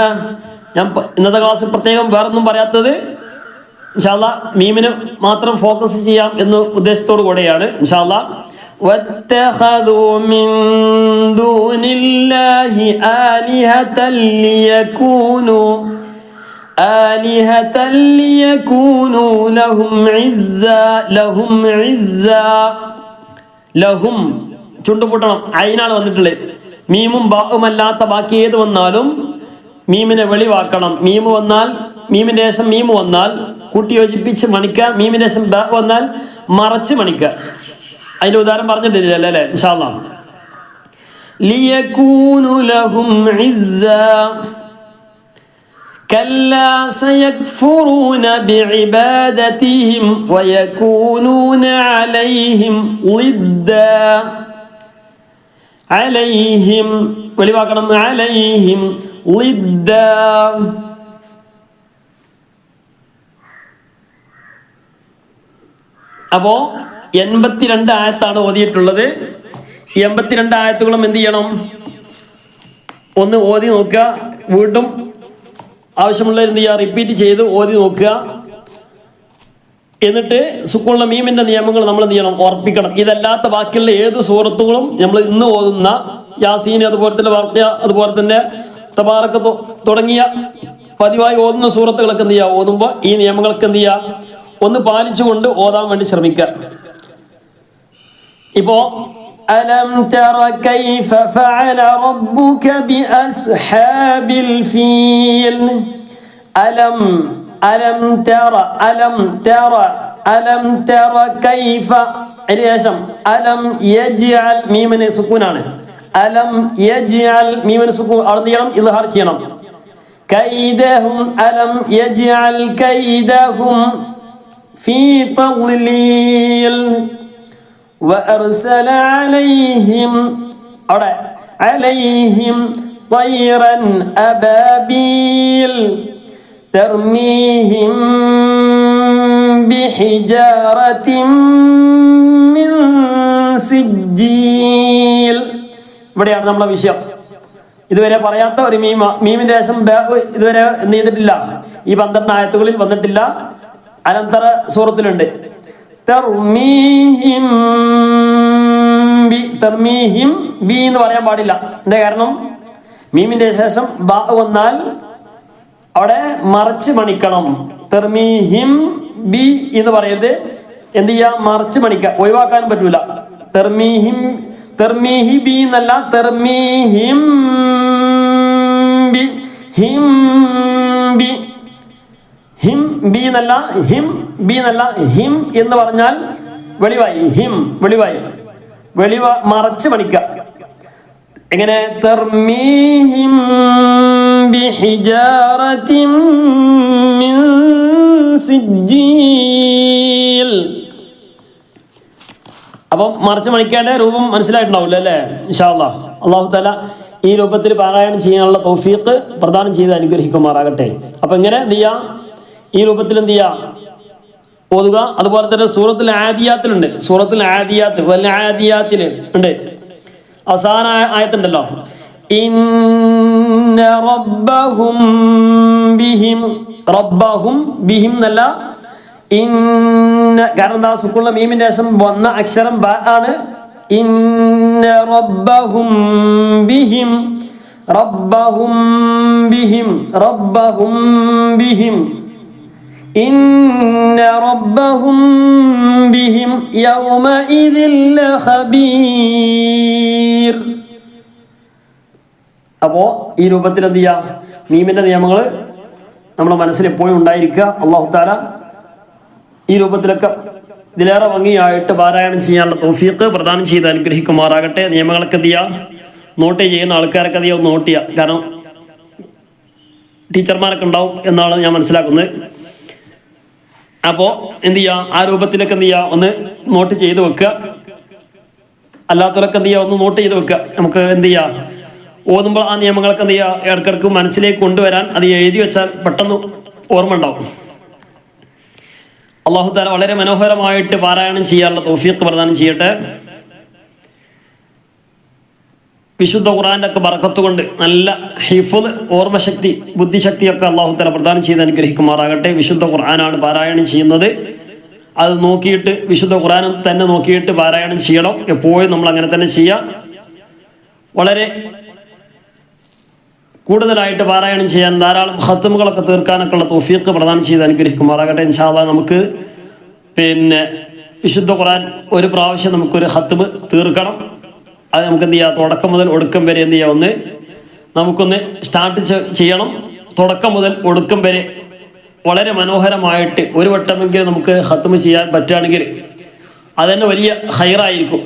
ഞാൻ ഇന്നത്തെ ക്ലാസ്സിൽ പ്രത്യേകം വേറൊന്നും പറയാത്തത് ഇൻഷാ അല്ലാഹ് മീമിന് മാത്രം ഫോക്കസ് ചെയ്യാം എന്ന ഉദ്ദേശത്തോടു കൂടെയാണ്. ഇൻഷാ അല്ലാഹ് വത്തഖദൂ മിൻ ദൂനില്ലാഹി ആലിഹതൻ ലിയകൂനു ലഹും ചുണ്ടുപൂട്ടണം. അയിനാണ് വന്നിട്ടുള്ളത്. മീമും ബാവുമല്ലാത്ത ബാക്കി ഏത് വന്നാലും മീമിനെ വെളിവാക്കണം. മീമിന്റെ ശേഷം മീമ് വന്നാൽ കൂട്ടി യോജിപ്പിച്ച് മണിക്കുക. മീമിന്റെ ശേഷം ബ വന്നാൽ മറച്ച് മണിക്കുക. അതിന്റെ ഉദാഹരണം പറഞ്ഞിട്ടില്ല, അല്ലേ? ഇൻഷാ അല്ലാഹ്. ലിയകൂനു ലഹും ഇസ്സാ കല്ലാ സയക്ഫുറൂന ബിഇബാദതിഹിം വയകൂനൂന അലൈഹിം ളിദ്ദാ. അലൈഹിം വെളിവാക്കണം, അലൈഹിം ളിദ്ദ. അപ്പോ 82 ആയത്താണ് ഓതിയിട്ടുള്ളത്. 82 ആയത്തുകളും എന്ത് ചെയ്യണം? ഒന്ന് ഓതി നോക്കുക. വീണ്ടും ആവശ്യമുള്ള എന്ത് ചെയ്യുക? റിപ്പീറ്റ് ചെയ്ത് ഓതി നോക്കുക. എന്നിട്ട് സുക്കൂനുള്ള മീമിന്റെ നിയമങ്ങൾ നമ്മൾ എന്ത് ചെയ്യണം? ഓർപ്പിക്കണം. ഇതല്ലാത്ത ബാക്കിയുള്ള ഏത് സൂറത്തുകളും നമ്മൾ ഇന്ന് ഓതുന്ന യാസീൻ, അതുപോലെ തന്നെ വാർത്ത, അതുപോലെ തന്നെ തബാറക്ക് തുടങ്ങിയ പതിവായി ഓതുന്ന സൂറത്തുകളൊക്കെ എന്ത് ചെയ്യുക? ഓതുമ്പോൾ ഈ നിയമങ്ങൾക്ക് എന്ത് ചെയ്യുക? ഒന്ന് പാലിച്ചുകൊണ്ട് ഓതാൻ വേണ്ടി ശ്രമിക്കുക. ഇപ്പോ അലം തറ കൈഫ ഫഅല റബ്ബുക ബിഅസ്ഹാബിൽ ഫീൽ. അലം തറ കൈഫ. അതിനുശേഷം അലം യജ്അൽ, മീമിന് സുക്കൂനാണ്. അലം യജ്അൽ, മീമിന് സുക്കൂൻ അവിടെ ചെയ്യണം, ഇദ്ഹാർ ചെയ്യണം. കൈദഹും അലം യജ്അൽ കൈദഹും ഫീ തദ്ലീൽ വഅർസല അലൈഹിം, അവിടെ അലൈഹിം طيرا أبابيل ترميهم بحجارة من سجيل. ഇവിടെയാണ് നമ്മളെ വിഷയം. ഇതുവരെ പറയാത്ത ഒരു മീമിന്റെ ശേഷം ഇതുവരെ എന്ത് ചെയ്തിട്ടില്ല? ഈ 12 ആയത്തുകളിൽ വന്നിട്ടില്ല. അലംതറ സൂറത്തിലുണ്ട്. തർമീഹിം ബി എന്ന് പറയാൻ പാടില്ല. എന്താ കാരണം? മീമിന്റെ ശേഷം ബ വന്നാൽ അവിടെ മറച്ച് മണിക്കണം. തർമീഹിം ബി എന്ന് പറയരുത്. എന്ത് ചെയ്യാ? മറച്ച് മണിക്കുക. ഒഴിവാക്കാനും പറ്റൂല. തർമീഹി ബി എന്നല്ല, തർമീഹിം ബി. ഹിം ബി, ഹിം ബി എന്നല്ല, ഹിം ബി എന്നല്ല, ഹിം എന്ന് പറഞ്ഞാൽ വെളിവായി. ഹിം വെളിവായി, മറച്ച് മണിക്കുക. എങ്ങനെ? തർമീഹിം ബിഹിജാറത്തിൻ മിൻ സിജ്ജീൽ. അപ്പം മറച്ച് മണിക്കേണ്ട രൂപം മനസ്സിലായിട്ടുണ്ടാവില്ല അല്ലേ? ഇൻഷാ അല്ലാഹ് അല്ലാഹു തആല ഈ രൂപത്തിൽ പാരായണം ചെയ്യാനുള്ള തൗഫീഖ് പ്രദാനം ചെയ്ത് അനുഗ്രഹിക്കുമാറാകട്ടെ. അപ്പൊ ഇങ്ങനെ എന്ത് ചെയ്യാ? ഈ രൂപത്തിൽ എന്ത് ചെയ്യാ? ഓതുക. അതുപോലെ തന്നെ സൂറത്തുൽ ആദിയാത്തിലുണ്ട്. സൂറത്തുൽ ആദിയാത്ത് വൽ ആദിയാത്തിൽ ഉണ്ട്. അവസാന ആയത്തുണ്ടല്ലോ, ഇന്ന റബ്ബഹും ബിഹിം. റബ്ബഹും ബിഹിം എന്നല്ല, ഇന്ന. കാരണം എന്താ? സുക്കൂനുള്ള മീമിന്റെ ശേഷം വന്ന അക്ഷരം ബ ആണ്. ഇന്ന റബ്ബഹും ബിഹിം, റബ്ബഹും ബിഹിം, റബ്ബഹും ബിഹിം. ഇന്ന റബ്ബഹും ബിഹിം യൗമഇദിൻ ലഖബീർ. അപ്പോ ഈ രൂപത്തിൽ എന്ത് ചെയ്യാ? മീമിന്റെ നിയമങ്ങൾ നമ്മുടെ മനസ്സിൽ എപ്പോഴും ഉണ്ടായിരിക്കുക. അല്ലാഹു തആല ഈ രൂപത്തിലൊക്കെ ഇതിലേറെ ഭംഗിയായിട്ട് പാരായണം ചെയ്യാനുള്ള തൗഫീഖ് പ്രദാനം ചെയ്ത് അനുഗ്രഹിക്കുമാറാകട്ടെ. നിയമങ്ങളൊക്കെ എന്ത് ചെയ്യുക? നോട്ട് ചെയ്യുന്ന ആൾക്കാരൊക്കെ എന്ത് ചെയ്യുക? നോട്ട് ചെയ്യുക. കാരണം ടീച്ചർമാരൊക്കെ ഉണ്ടാവും എന്നാണ് ഞാൻ മനസ്സിലാക്കുന്നത്. അപ്പോൾ എന്ത് ചെയ്യുക? ആ രൂപത്തിലൊക്കെ എന്ത് ചെയ്യുക? ഒന്ന് നോട്ട് ചെയ്ത് വെക്കുക. അല്ലാത്തവരൊക്കെ എന്ത് ചെയ്യുക? ഒന്ന് നോട്ട് ചെയ്ത് വെക്കുക. നമുക്ക് എന്ത് ചെയ്യുക? ഓതുമ്പോൾ ആ നിയമങ്ങളൊക്കെ എന്ത് ചെയ്യുക? ഇടയ്ക്കിടയ്ക്ക് മനസ്സിലേക്ക് കൊണ്ടുവരാൻ അത് എഴുതി വെച്ചാൽ പെട്ടെന്ന് ഓർമ്മ ഉണ്ടാവും. അല്ലാഹു തആല വളരെ മനോഹരമായിട്ട് പാരായണം ചെയ്യാനുള്ള തൗഫീഖ് പ്രദാനം ചെയ്യട്ടെ. വിശുദ്ധ ഖുർആന്റെ ഒക്കെ ബർക്കത്ത് കൊണ്ട് നല്ല ഹിഫ്ള്, ഓർമ്മശക്തി, ബുദ്ധിശക്തിയൊക്കെ അല്ലാഹു തആല പ്രദാനം ചെയ്ത് അനുഗ്രഹിക്കുമാറാകട്ടെ. വിശുദ്ധ ഖുർആനാണ് പാരായണം ചെയ്യുന്നത്. അത് നോക്കിയിട്ട് വിശുദ്ധ ഖുർആൻ തന്നെ നോക്കിയിട്ട് പാരായണം ചെയ്യണം. എപ്പോഴും നമ്മൾ അങ്ങനെ തന്നെ ചെയ്യാം. വളരെ കൂടുതലായിട്ട് പാരായണം ചെയ്യാൻ, ധാരാളം ഖത്മുകളൊക്കെ തീർക്കാനൊക്കെ ഉള്ള തൗഫീഖ് പ്രദാനം ചെയ്ത് അനുഗ്രഹിക്കുമാറാകട്ടെ. ഇൻഷാ അല്ലാഹ് നമുക്ക് വിശുദ്ധ ഖുർആൻ ഒരു പ്രാവശ്യം നമുക്കൊരു ഖത്മ് തീർക്കണം. അത് നമുക്ക് എന്ത് ചെയ്യാം? തുടക്കം മുതൽ ഒടുക്കം വരെ എന്ത് ചെയ്യാം? ഒന്ന് നമുക്കൊന്ന് സ്റ്റാർട്ട് ചെയ്യണം. തുടക്കം മുതൽ ഒടുക്കം വരെ വളരെ മനോഹരമായിട്ട് ഒരു വട്ടമെങ്കിലും നമുക്ക് ഖത്മ് ചെയ്യാൻ പറ്റുകയാണെങ്കിൽ അതന്നെ വലിയ ഖൈറായിരിക്കും.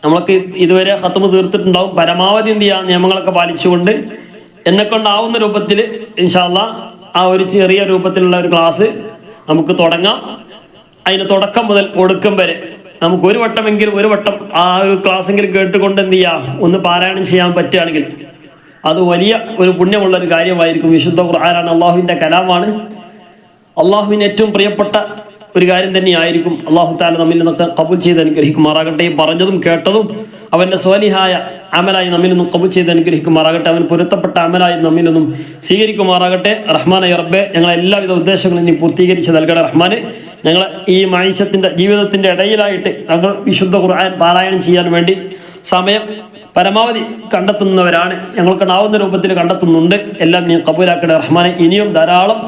നമ്മളൊക്കെ ഇതുവരെ ഖത്മ് തീർത്തിട്ടുണ്ടാവും. പരമാവധി എന്ത് ചെയ്യാം? നിയമങ്ങളൊക്കെ പാലിച്ചുകൊണ്ട് എന്നെക്കൊണ്ടാവുന്ന രൂപത്തിൽ ഇൻഷാ അല്ലാഹ് ആ ഒരു ചെറിയ രൂപത്തിലുള്ള ഒരു ക്ലാസ് നമുക്ക് തുടങ്ങാം. അതിന് തുടക്കം മുതൽ ഒടുക്കം വരെ നമുക്ക് ഒരു വട്ടം ആ ഒരു ക്ലാസ്സെങ്കിലും കേട്ടുകൊണ്ട് എന്ത് ചെയ്യുക, ഒന്ന് പാരായണം ചെയ്യാൻ പറ്റുകയാണെങ്കിൽ അത് വലിയ ഒരു പുണ്യമുള്ള ഒരു കാര്യമായിരിക്കും. വിശുദ്ധ ഖുർആനാണ്, അള്ളാഹുവിൻ്റെ കലാമാണ്, അള്ളാഹുവിന് ഏറ്റവും പ്രിയപ്പെട്ട ഒരു കാര്യം തന്നെയായിരിക്കും. അള്ളാഹു താല നമ്മിൽ നിന്നൊക്കെ കബൂൽ ചെയ്ത് അനുഗ്രഹിക്കുമാറാകട്ടെ. പറഞ്ഞതും കേട്ടതും അവൻ്റെ സ്വാലിഹായ അമലായി നമ്മിൽ നിന്നും കബൂൽ ചെയ്ത് അനുഗ്രഹിക്കുമാറാകട്ടെ. അവൻ പൊരുത്തപ്പെട്ട അമലായി നമ്മിൽ നിന്നും സ്വീകരിക്കുമാറാകട്ടെ. റഹ്മാനെ റബ്ബെ, ഞങ്ങളെ എല്ലാവിധ ഉദ്ദേശങ്ങളും നീ പൂർത്തീകരിച്ച് നൽകണേ. റഹ്മാനെ, ഞങ്ങൾ ഈ മനുഷ്യത്തിൻ്റെ ജീവിതത്തിൻ്റെ ഇടയിലായിട്ട് ഞങ്ങൾ വിശുദ്ധ ഖുർആൻ പാരായണം ചെയ്യാൻ വേണ്ടി സമയം പരമാവധി കണ്ടെത്തുന്നവരാണ്. ഞങ്ങൾക്കുണ്ടാവുന്ന രൂപത്തിൽ കണ്ടെത്തുന്നുണ്ട്. എല്ലാം നീ കബൂലാക്കണേ റഹ്മാനെ. ഇനിയും ധാരാളം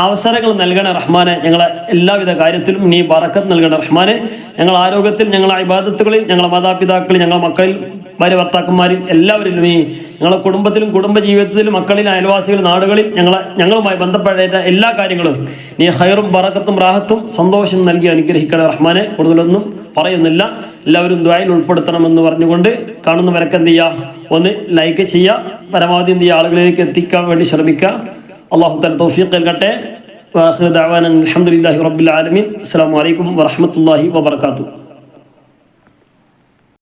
അവസരങ്ങൾ നൽകണേ റഹ്മാനെ. ഞങ്ങളെ എല്ലാവിധ കാര്യത്തിലും നീ ബറക്കത്ത് നൽകണേ റഹ്മാനെ. ഞങ്ങൾ ആരോഗ്യത്തിൽ, ഞങ്ങളെ ഇബാദത്തുകളിൽ, ഞങ്ങളെ മാതാപിതാക്കളിൽ, ഞങ്ങളെ മക്കളിൽ, ഭാര്യ ഭർത്താക്കന്മാരിൽ എല്ലാവരിലും നീ, ഞങ്ങളെ കുടുംബത്തിലും കുടുംബജീവിതത്തിലും മക്കളിൽ, അയൽവാസികൾ, നാടുകളിൽ ഞങ്ങളുമായി ബന്ധപ്പെട്ട എല്ലാ കാര്യങ്ങളും നീ ഖൈറും ബറക്കത്തും റാഹത്തും സന്തോഷം നൽകി അനുഗ്രഹിക്കണേ റഹ്മാനെ. കൂടുതലൊന്നും പറയുന്നില്ല. എല്ലാവരും ദുആയിൽ ഉൾപ്പെടുത്തണമെന്ന് പറഞ്ഞുകൊണ്ട് കാണുന്നവരൊക്കെ എന്ത് ചെയ്യുക, ഒന്ന് ലൈക്ക് ചെയ്യുക, പരമാവധി എന്ത് ചെയ്യുക, ആളുകളിലേക്ക് എത്തിക്കാൻ വേണ്ടി ശ്രമിക്കുക. അല്ലാഹു തആല തൗഫീഖ് നൽകട്ടെ. വആഖിറു ദഅവാനാ അൽഹംദുലില്ലാഹി റബ്ബിൽ ആലമീൻ. അസ്സലാമു അലൈക്കും വറഹ്മത്തുള്ളാഹി വബറകാതുഹു.